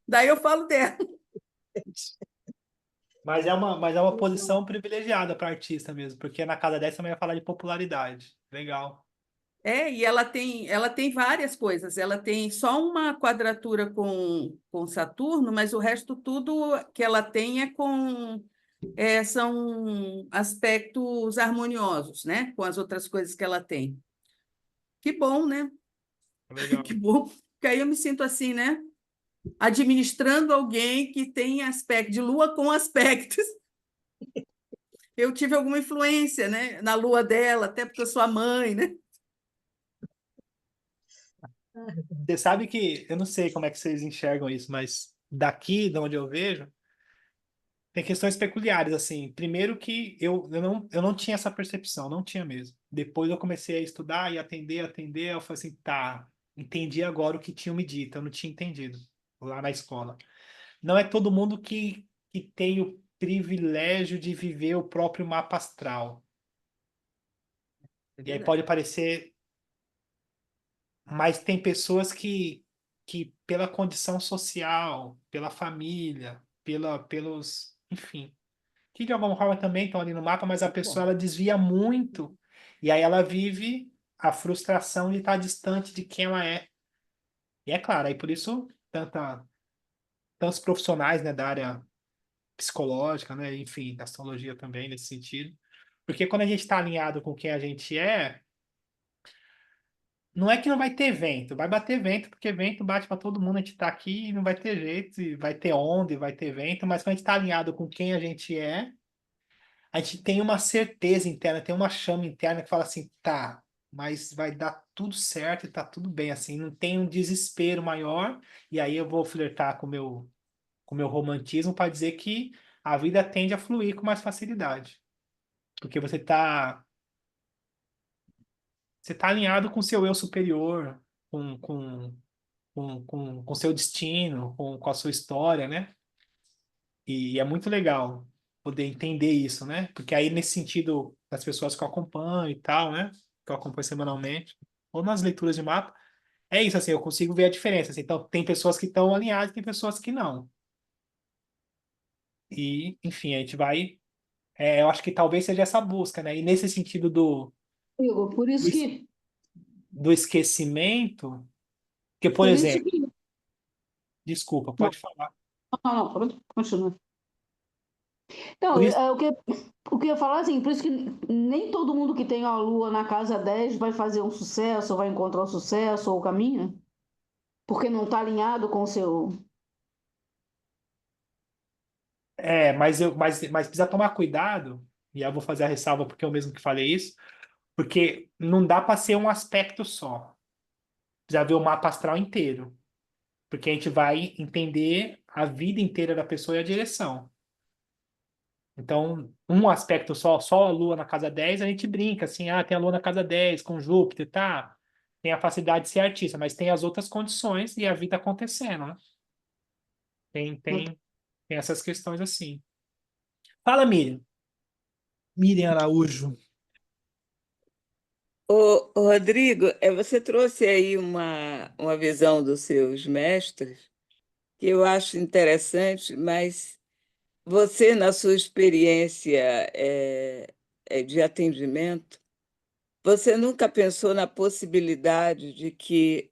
Daí eu falo dela. Mas é uma posição privilegiada para artista mesmo, porque na casa 10 também vai falar de popularidade. Legal. E ela tem várias coisas. Ela tem só uma quadratura com Saturno, mas o resto tudo que ela tem são aspectos harmoniosos, né? Com as outras coisas que ela tem. Que bom, né? Legal. Que bom. Porque aí eu me sinto assim, né? Administrando alguém que tem aspecto de Lua com aspectos eu tive alguma influência, né, na lua dela, até porque eu sou a mãe, né? Você sabe que, eu não sei como é que vocês enxergam isso, mas daqui, de onde eu vejo, tem questões peculiares, assim. Primeiro que eu não tinha essa percepção, não tinha mesmo. Depois eu comecei a estudar e atender, eu falei assim, tá, entendi agora o que tinham me dito, eu não tinha entendido lá na escola. Não é todo mundo que tem o privilégio de viver o próprio mapa astral. E aí pode parecer, mas tem pessoas que pela condição social, pela família, enfim, que de alguma forma também estão ali no mapa, mas a pessoa ela desvia muito e aí ela vive a frustração de estar distante de quem ela é. E é claro, aí por isso tantos profissionais, né, da área psicológica, né, enfim, da astrologia também nesse sentido. Porque quando a gente está alinhado com quem a gente é, não é que não vai ter vento, vai bater vento, porque vento bate para todo mundo, a gente está aqui e não vai ter jeito, e vai ter onda, e vai ter vento, mas quando a gente está alinhado com quem a gente tem uma certeza interna, tem uma chama interna que fala assim, tá, mas vai dar tudo certo e tá tudo bem, assim, não tem um desespero maior, e aí eu vou flertar com o meu romantismo para dizer que a vida tende a fluir com mais facilidade, porque você tá alinhado com o seu eu superior, com seu destino, com a sua história, né? E é muito legal poder entender isso, né? Porque aí, nesse sentido, das pessoas que eu acompanho e tal, né? Que eu acompanho semanalmente, ou nas leituras de mapa, é isso, assim, eu consigo ver a diferença. Assim. Então, tem pessoas que estão alinhadas, tem pessoas que não. E, enfim, a gente vai. Eu acho que talvez seja essa busca, né? E nesse sentido Igor, por do, isso es- que. do esquecimento, que, por Por isso exemplo, que. desculpa, Não, pode falar. não, pronto, continua. Não, Por isso, o que eu ia falar assim, por isso que nem todo mundo que tem a lua na casa 10 vai fazer um sucesso, ou vai encontrar o sucesso ou o caminho, porque não está alinhado com o seu. mas precisa tomar cuidado, e aí eu vou fazer a ressalva porque eu mesmo que falei isso, porque não dá para ser um aspecto só. Precisa ver o mapa astral inteiro, porque a gente vai entender a vida inteira da pessoa e a direção. Então, um aspecto só a Lua na casa 10 a gente brinca assim, tem a Lua na casa 10 com Júpiter, tá? Tem a facilidade de ser artista, mas tem as outras condições e a vida acontecendo, né? Tem essas questões assim. Fala, Miriam. Miriam Araújo. Ô, Rodrigo, você trouxe aí uma visão dos seus mestres que eu acho interessante, mas você, na sua experiência de atendimento, você nunca pensou na possibilidade de que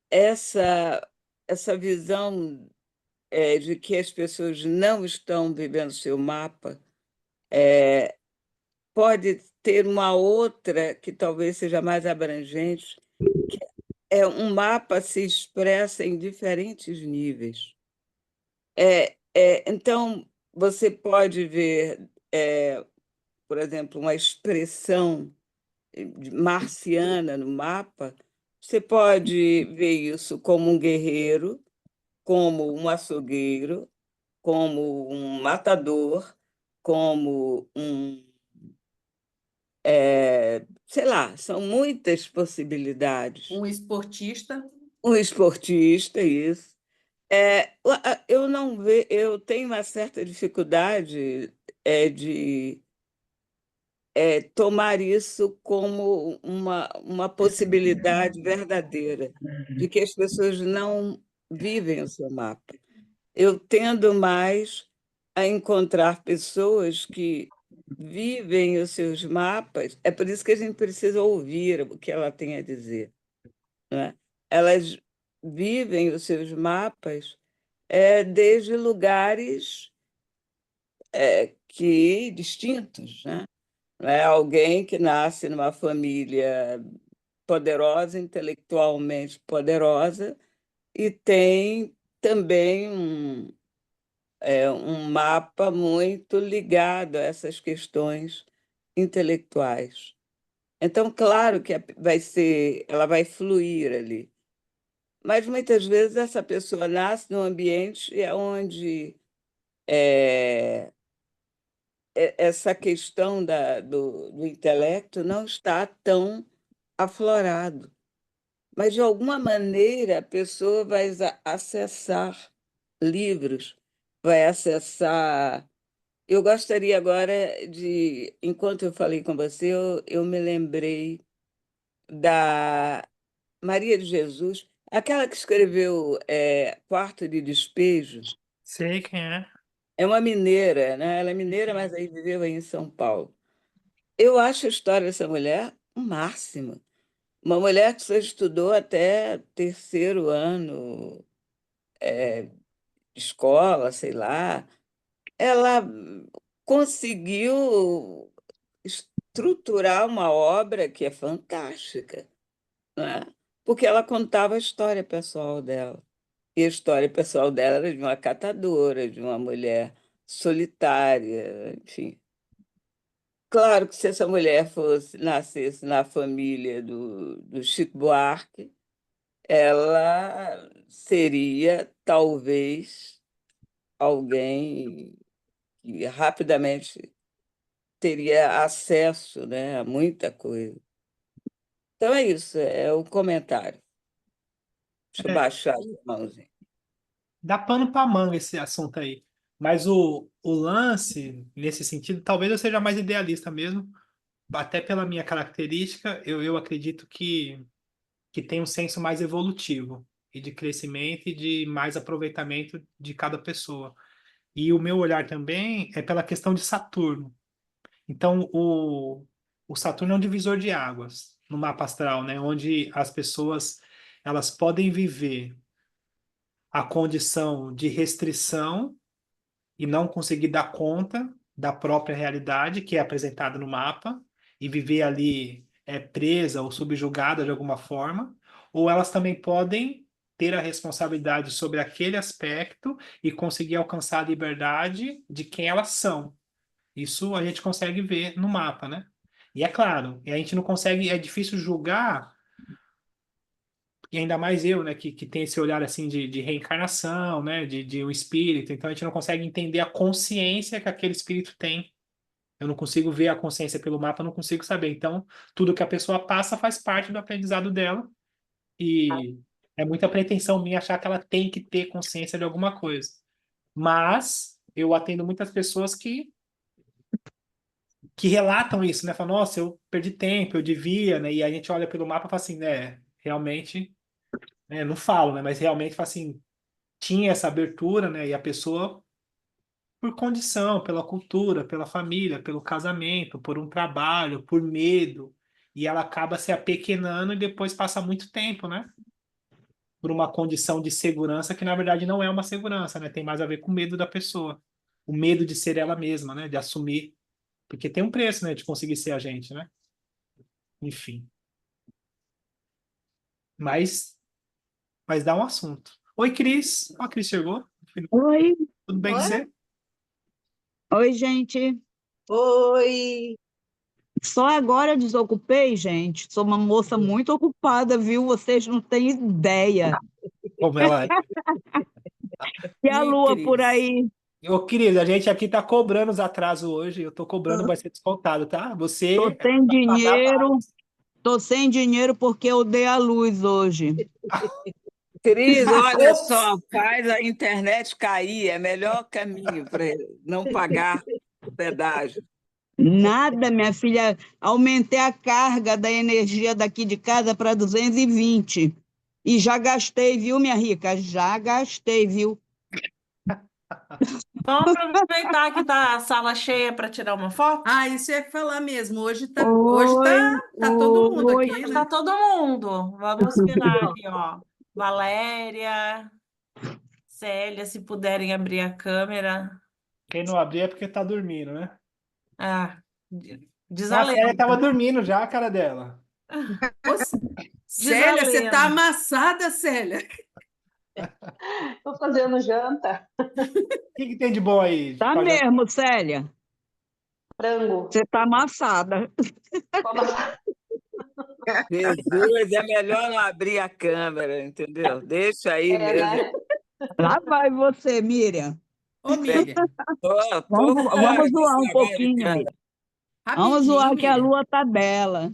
essa, essa visão de que as pessoas não estão vivendo seu mapa pode ter uma outra que talvez seja mais abrangente, que um mapa se expressa em diferentes níveis. Então, você pode ver, por exemplo, uma expressão marciana no mapa, você pode ver isso como um guerreiro, como um açougueiro, como um matador, como sei lá, são muitas possibilidades. Um esportista. Um esportista, isso. Eu não vejo, eu tenho uma certa dificuldade de tomar isso como uma possibilidade verdadeira, de que as pessoas não vivem o seu mapa. Eu tendo mais a encontrar pessoas que vivem os seus mapas, é por isso que a gente precisa ouvir o que ela tem a dizer, né? Elas vivem os seus mapas desde lugares distintos, né? Não é alguém que nasce numa família poderosa, intelectualmente poderosa, e tem também um mapa muito ligado a essas questões intelectuais. Então, claro que ela vai fluir ali. Mas muitas vezes essa pessoa nasce num ambiente onde essa questão do intelecto não está tão aflorado. Mas, de alguma maneira, a pessoa vai acessar livros, vai acessar. Eu gostaria agora enquanto eu falei com você, eu me lembrei da Maria de Jesus, aquela que escreveu Quarto de Despejo. Sei quem é. É uma mineira, né? Ela é mineira, mas aí viveu aí em São Paulo. Eu acho a história dessa mulher o máximo. Uma mulher que só estudou até terceiro ano, escola, sei lá. Ela conseguiu estruturar uma obra que é fantástica, né? Porque ela contava a história pessoal dela. E a história pessoal dela era de uma catadora, de uma mulher solitária, enfim. Claro que se essa mulher nascesse na família do Chico Buarque, ela seria talvez alguém que rapidamente teria acesso, né, a muita coisa. Então é isso, é o comentário. Deixa eu baixar a mãozinha. Dá pano para manga esse assunto aí. Mas o lance, nesse sentido, talvez eu seja mais idealista mesmo, até pela minha característica, eu acredito que tem um senso mais evolutivo e de crescimento e de mais aproveitamento de cada pessoa. E o meu olhar também é pela questão de Saturno. Então, o Saturno é um divisor de águas no mapa astral, né? Onde as pessoas elas podem viver a condição de restrição e não conseguir dar conta da própria realidade que é apresentada no mapa e viver ali presa ou subjugada de alguma forma, ou elas também podem ter a responsabilidade sobre aquele aspecto e conseguir alcançar a liberdade de quem elas são. Isso a gente consegue ver no mapa, né? E é claro, a gente não consegue, é difícil julgar, e ainda mais eu, né, que tem esse olhar assim de reencarnação, né, de um espírito, então a gente não consegue entender a consciência que aquele espírito tem. Eu não consigo ver a consciência pelo mapa, eu não consigo saber. Então, tudo que a pessoa passa faz parte do aprendizado dela, e é muita pretensão minha achar que ela tem que ter consciência de alguma coisa. Mas eu atendo muitas pessoas que relatam isso, né? Falam, nossa, eu perdi tempo, eu devia, né? E a gente olha pelo mapa e fala assim, né? Realmente, né? Não falo, né? Mas realmente, fala assim, tinha essa abertura, né? E a pessoa, por condição, pela cultura, pela família, pelo casamento, por um trabalho, por medo, e ela acaba se apequenando e depois passa muito tempo, né? Por uma condição de segurança que, na verdade, não é uma segurança, né? Tem mais a ver com o medo da pessoa. O medo de ser ela mesma, né? De assumir. Porque tem um preço, né? De conseguir ser a gente, né? Enfim. Mas dá um assunto. Oi, Cris. Ó, a Cris chegou. Oi, Tudo bem com Oi? você? oi, gente. Oi! Só agora desocupei, gente. Sou uma moça muito ocupada, viu? Vocês não têm ideia. Como ela é. E a Ih, lua por Cris. aí? Ô, Cris, a gente aqui tá cobrando os atrasos hoje. Eu tô cobrando, vai ser descontado, tá? Tô Você sem vai pagar dinheiro, mais. tô sem dinheiro porque eu dei a luz hoje. Cris, olha Ops! só, faz a internet cair, é o melhor caminho para não pagar o pedágio. Nada, minha filha. Aumentei a carga da energia daqui de casa para 220. E já gastei, viu, minha rica? Já gastei, viu? Vamos aproveitar que tá a sala cheia para tirar uma foto? Ah, isso eu ia falar mesmo. Hoje Oi, tá todo mundo oi. aqui, Tá né? todo mundo. Vamos virar aqui, ó. Valéria, Célia, se puderem abrir a câmera. Quem não abrir é porque tá dormindo, né? Ah, A Célia tava desalento. dormindo já, a cara dela. Ô, Célia, você tá Desalento. amassada, Célia. Tô fazendo janta. O que tem de bom aí? Tá Pra jantar? mesmo, Célia. Frango. Você tá amassada. Jesus, é melhor não abrir a câmera, entendeu? Deixa aí mesmo. Né? Lá vai você, Miriam. Ô, Miriam, Tô Vamos fora zoar desse um negócio de pouquinho, câmera. Miriam. Vamos zoar rapidinho, que a Miriam. lua tá bela.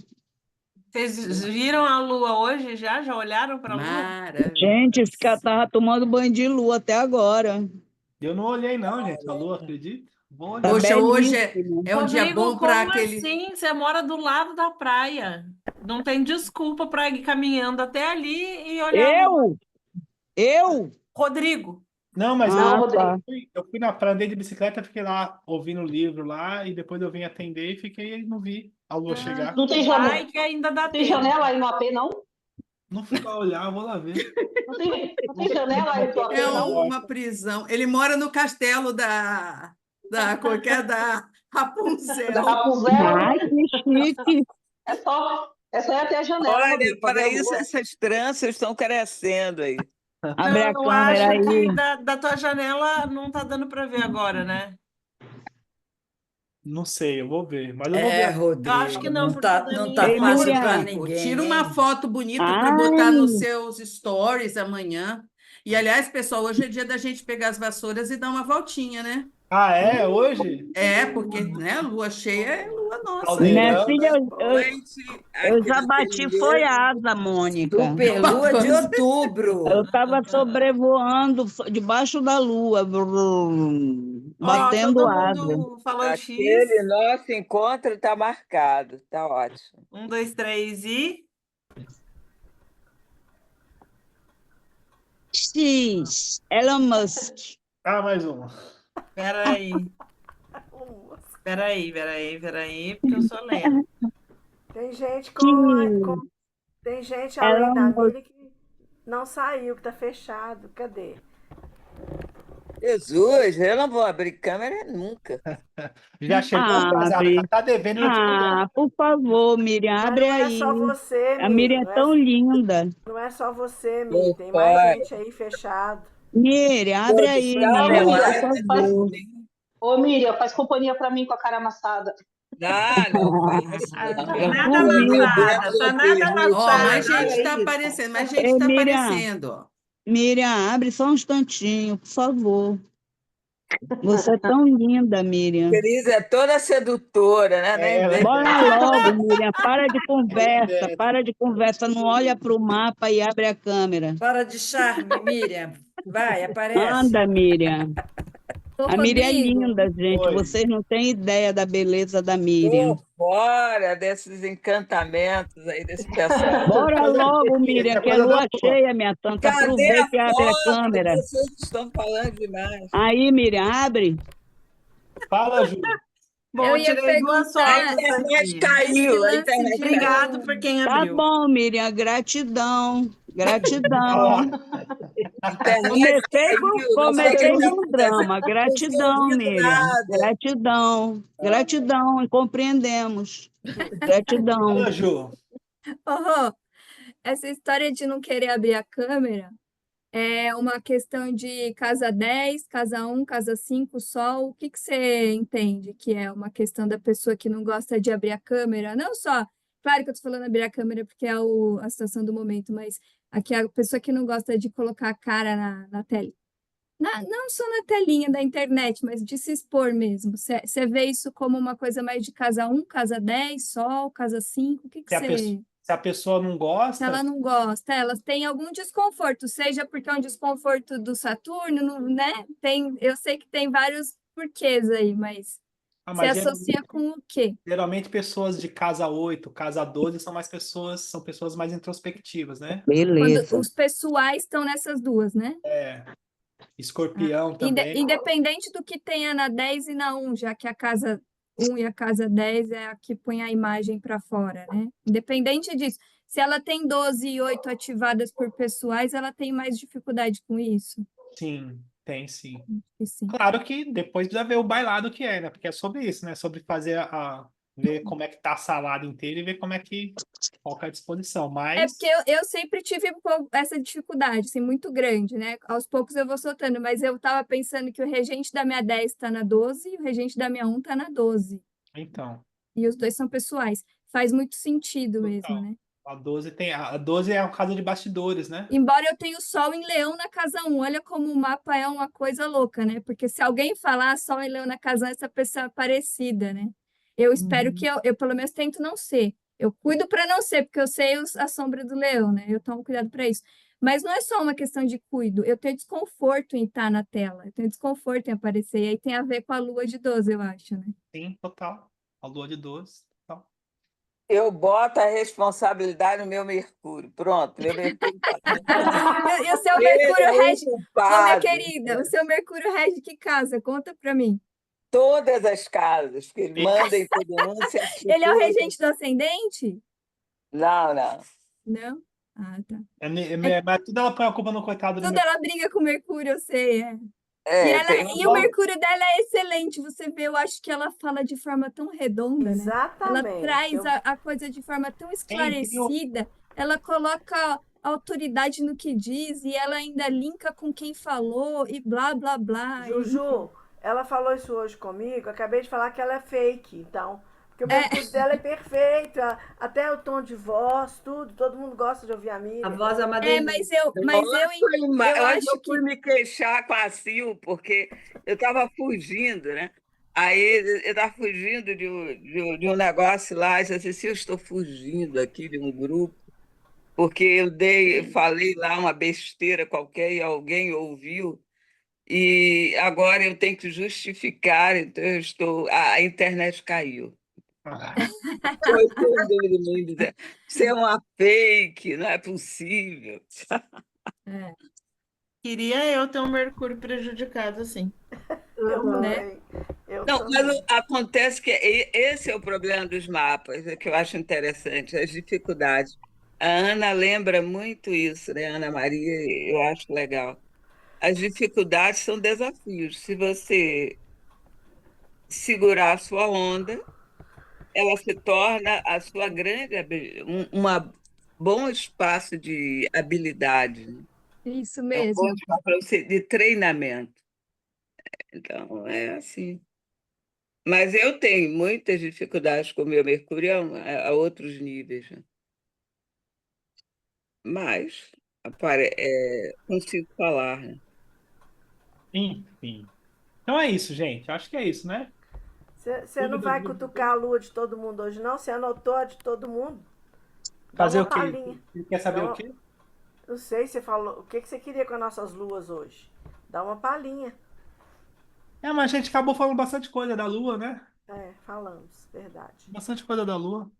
Vocês viram a lua hoje já? Já olharam para a lua? Gente, esse cara Maravilhosa. tava tomando banho de lua até agora. Eu não olhei, não, gente. Falou, acredito. Vou Tá olhar. Poxa, hoje belíssimo. é um dia Rodrigo, bom para como aquele. assim? Você mora do lado da praia. Não tem desculpa para ir caminhando até ali e olhar a lua. Eu? Rodrigo, Não, mas Ah, eu, tá. eu fui na praia, andei de bicicleta, fiquei lá ouvindo o livro lá, e depois eu vim atender e fiquei e não vi a lua chegar. Não tem vai janela, que ainda dá não tem tempo. janela aí no AP, não? Não fui lá olhar, vou lá ver. Não tem janela aí no AP, É não? uma prisão. Ele mora no castelo qualquer da Rapunzel. Da Rapunzel. Ai, que chique. É só ir até a janela, Olha, Rodrigo, pra ver para a isso lua. essas tranças estão crescendo aí. Abre a Não, câmera acho que aí. da tua janela não tá dando para ver agora, né? Não sei, eu vou ver, mas eu vou ver. Eu acho que Rodrigo, não, não porque tá, da não minha tá Ei, fácil mora. para Miriam. ninguém, Tira uma hein? foto bonita para botar nos Ai, seus stories amanhã. E, aliás, pessoal, hoje é dia da gente pegar as vassouras e dar uma voltinha, né? Ah, é? Hoje? É, porque, né, lua cheia é lua nossa. minha Caldeirão, filha, né? Noite eu aqui já naquele bati, foi mesmo. asa, Mônica. Superlua de Vamos- outubro. Eu estava sobrevoando debaixo da lua, Ó, batendo todo asa. mundo falou X. Aquele nosso encontro está marcado, tá ótimo. 1, 2, 3 e. X, Elon Musk. Ah, mais uma. Peraí, porque eu sou lenta. Tem gente X, tem gente além Elon da Musk. Miriam que não saiu, que tá fechado. Cadê? Jesus, eu não vou abrir câmera nunca. Já chegou atrasada, Abre. já tá devendo, já te olhando. Ah, por favor, Miriam, Mas abre não é aí. só você, A Miriam Miriam. é tão linda. Não é só você, Meu Miriam. Tem mais pai, gente aí fechado. Miriam, abre aí, produção, Miriam, por Miriam, favor. Ô, Miriam, faz companhia pra mim com a cara amassada. não faço, não. Eu Nada duvido. amassada, tá nada Ó, mais amassada. gente está aparecendo, mais gente Ei, está Miriam, aparecendo, ó. Miriam, abre só um instantinho, por favor. Você é tão linda, Miriam. Cris é toda sedutora, né? Nem Ela é vem. Bora logo, Miriam, para de conversa, ideia. para de conversa, não olha para o mapa e abre a câmera. Para de charme, Miriam. Vai, aparece. Anda, Miriam. Ô, A Miriam é Rodrigo, linda, gente. Oi. Vocês não têm ideia da beleza da Miriam. Tô fora desses encantamentos aí desse pessoal. Bora logo, Quer Miriam, que é fazer lua da- cheia, minha santa. Cadê a Aproveita e abre a foto? câmera. Vocês estão falando demais. Aí, Miriam, abre. Fala, Ju. Bom, eu eu ia tirei duas perguntar A fotos internet aqui. caiu, a lance internet de- caiu. Obrigado por quem Tá abriu. bom, Miriam, gratidão. Gratidão. A internet Comecei caiu. com, Não sei o comecei que com está um drama. acontecendo. Gratidão, Não estou Miriam. ouvindo nada. Gratidão. Gratidão, e compreendemos. Gratidão. Fala, Ju. Ô, Rô, essa história de não querer abrir a câmera é uma questão de casa 10, casa 1, casa 5, sol. O que que você entende que é uma questão da pessoa que não gosta de abrir a câmera? Não só, claro que eu tô falando abrir a câmera porque é a situação do momento, mas aqui é a pessoa que não gosta de colocar a cara na tela. Não só na telinha da internet, mas de se expor mesmo. Você vê isso como uma coisa mais de casa 1, casa 10, sol, casa 5? O que que Se a você... pessoa, se a pessoa não Se gosta, ela não gosta, elas têm algum desconforto, seja porque é um desconforto do Saturno, né? Eu sei que tem vários porquês aí, mas ah, se mas associa com o quê? geralmente pessoas de casa 8, casa 12 são pessoas mais introspectivas, né? Quando Beleza. os pessoais estão nessas duas, né? É, escorpião também. Independente do que tenha na 10 e na 1, já que a casa 1 e a casa 10 é a que põe a imagem para fora, né? Independente disso. Se ela tem 12 e 8 ativadas por pessoais, ela tem mais dificuldade com isso? Sim, tem sim. Acho que sim. Claro que depois precisa ver o bailado que é, né? Porque é sobre isso, né? Sobre fazer ver como é que tá a salada inteira e ver qual que é a disposição. É Mas, porque eu sempre tive essa dificuldade, assim, muito grande, né? Aos poucos eu vou soltando, mas eu tava pensando que o regente da minha 10 tá na 12 e o regente da minha 1 tá na 12. então, E os dois são pessoais. Faz muito sentido mesmo, total. né? A 12 é a casa de bastidores, né? Embora eu tenha o Sol em Leão na casa 1, olha como o mapa é uma coisa louca, né? Porque se alguém falar Sol em Leão na casa 1, essa pessoa é parecida, né? Eu espero que eu pelo menos tento não ser. Eu cuido para não ser, porque eu sei a sombra do leão, né? Eu tomo cuidado para isso. Mas não é só uma questão de cuido, eu tenho desconforto em estar na tela, eu tenho desconforto em aparecer, e aí tem a ver com a lua de 12, eu acho, né? Sim, total. A lua de 12, total. Eu boto a responsabilidade no meu Mercúrio. Pronto, meu Mercúrio está E o seu Ele Mercúrio é o rege. Ô, minha culpado. querida, o seu Mercúrio rege que casa? Conta para mim. Todas as casas, porque ele manda em todo mundo, se Ele é o atitude. regente do ascendente? Não, não. Não? Ah, tá. Mas tudo ela põe a culpa no coitado do Tudo meu. ela briga com o Mercúrio, eu sei, é. E, Tem um e o Mercúrio dela é excelente, você vê, eu acho que ela fala de forma tão redonda, né? Ela Exatamente. traz a coisa de forma tão esclarecida, ela coloca autoridade no que diz e ela ainda linka com quem falou e blá, blá, blá. Juju, ela falou isso hoje comigo, acabei de falar que ela é fake, então. Porque o Mercúrio dela é perfeito, até o tom de voz, tudo, todo mundo gosta de ouvir a amiga. A voz é uma mas eu Hoje acho eu fui me queixar com a Sil, porque eu estava fugindo, né? Aí eu estava fugindo de um negócio lá, e disse assim, eu estou fugindo aqui de um grupo, porque eu falei lá uma besteira qualquer e alguém ouviu, e agora eu tenho que justificar, então a internet caiu. Foi todo mundo dizendo, isso é uma fake, não é possível. Queria eu ter um Mercúrio prejudicado assim. Né? Não, mas acontece que esse é o problema dos mapas, que eu acho interessante, as dificuldades. A Ana lembra muito isso, né? Ana Maria, eu acho legal. As dificuldades são desafios. Se você segurar a sua onda, ela se torna a sua uma bom espaço de habilidade, né? Isso É um mesmo. bom espaço para você de treinamento. Então, é assim. Mas eu tenho muitas dificuldades com o meu Mercúrio a outros níveis, né? Mas consigo falar, né? Enfim. Então é isso, gente. Acho que é isso, né? Você não vai cutucar a lua de todo mundo hoje, não? Você anotou a de todo mundo? Dá Fazer uma o quê? palhinha. Você quer saber Dá o uma- quê? Não sei, você falou. O que você queria com as nossas luas hoje? Dá uma palhinha. Mas a gente acabou falando bastante coisa da Lua, né? É, falamos, verdade. Bastante coisa da Lua.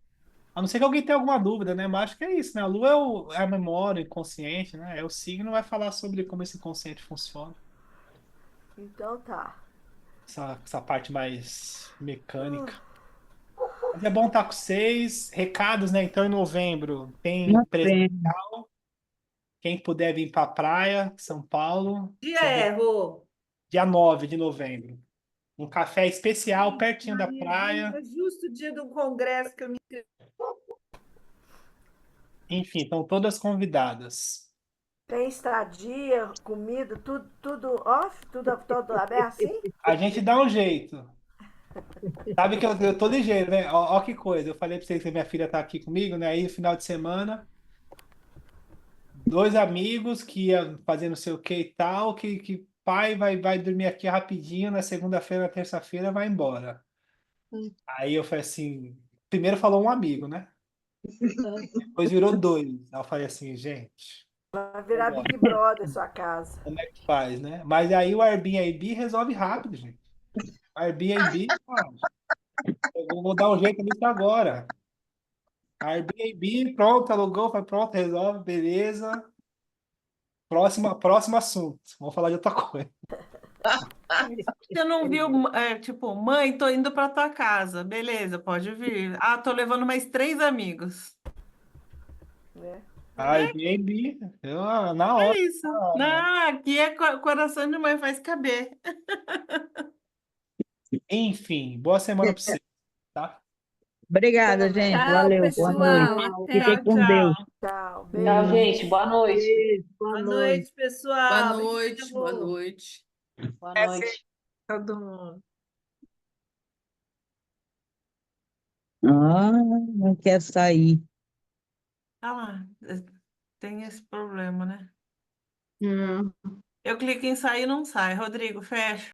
A não ser que alguém tenha alguma dúvida, né? Mas acho que é isso, né? A Lua é a memória inconsciente, né? É o signo, vai falar sobre como esse inconsciente funciona. Então tá. Essa parte mais mecânica. Mas é bom estar com vocês. Recados, né? Então, em novembro tem presencial. Quem puder vir para a praia, São Paulo. Rô? Dia 9 de novembro. Um café especial pertinho da praia. É justo o dia do congresso que eu me inscrevi. Enfim, estão todas convidadas. Tem estadia, comida, tudo off? Tudo todo aberto assim? A gente dá um jeito. Sabe que eu tô ligeiro, né? Ó, que coisa. Eu falei pra vocês que minha filha tá aqui comigo, né? Aí, no final de semana, 2 amigos que iam fazer não sei o que e tal, que pai vai dormir aqui rapidinho, na segunda-feira, na terça-feira, vai embora. Aí eu falei assim, primeiro falou um amigo, né? Depois virou 2. Aí eu falei assim, gente, Vai virar Big Brother sua casa. como é que faz, né? Mas aí o Airbnb resolve rápido, gente. O Airbnb, eu vou dar um jeito nisso agora. Airbnb, pronto, alugou, foi pronto, resolve, beleza. Próximo assunto. Vamos falar de outra coisa. Você não viu, tipo, mãe, tô indo para tua casa. Beleza, pode vir. Ah, tô levando mais 3 amigos. Airbnb, na hora. É isso. Não, aqui é coração de mãe, faz caber. Enfim, boa semana para você, tá? Obrigada, gente. Tchau, Valeu. Boa noite. pessoal. Fiquem Tchau, com tchau. Deus. Tchau, Tchau, beijo. gente. Boa noite. Beijo, boa Boa noite. noite, pessoal. Boa noite, boa Beijo. noite. Boa noite. Todo mundo. Ah, não quer sair. Ah lá, tem esse problema, né? Hum. Eu clico em sair e não sai. Rodrigo, fecha.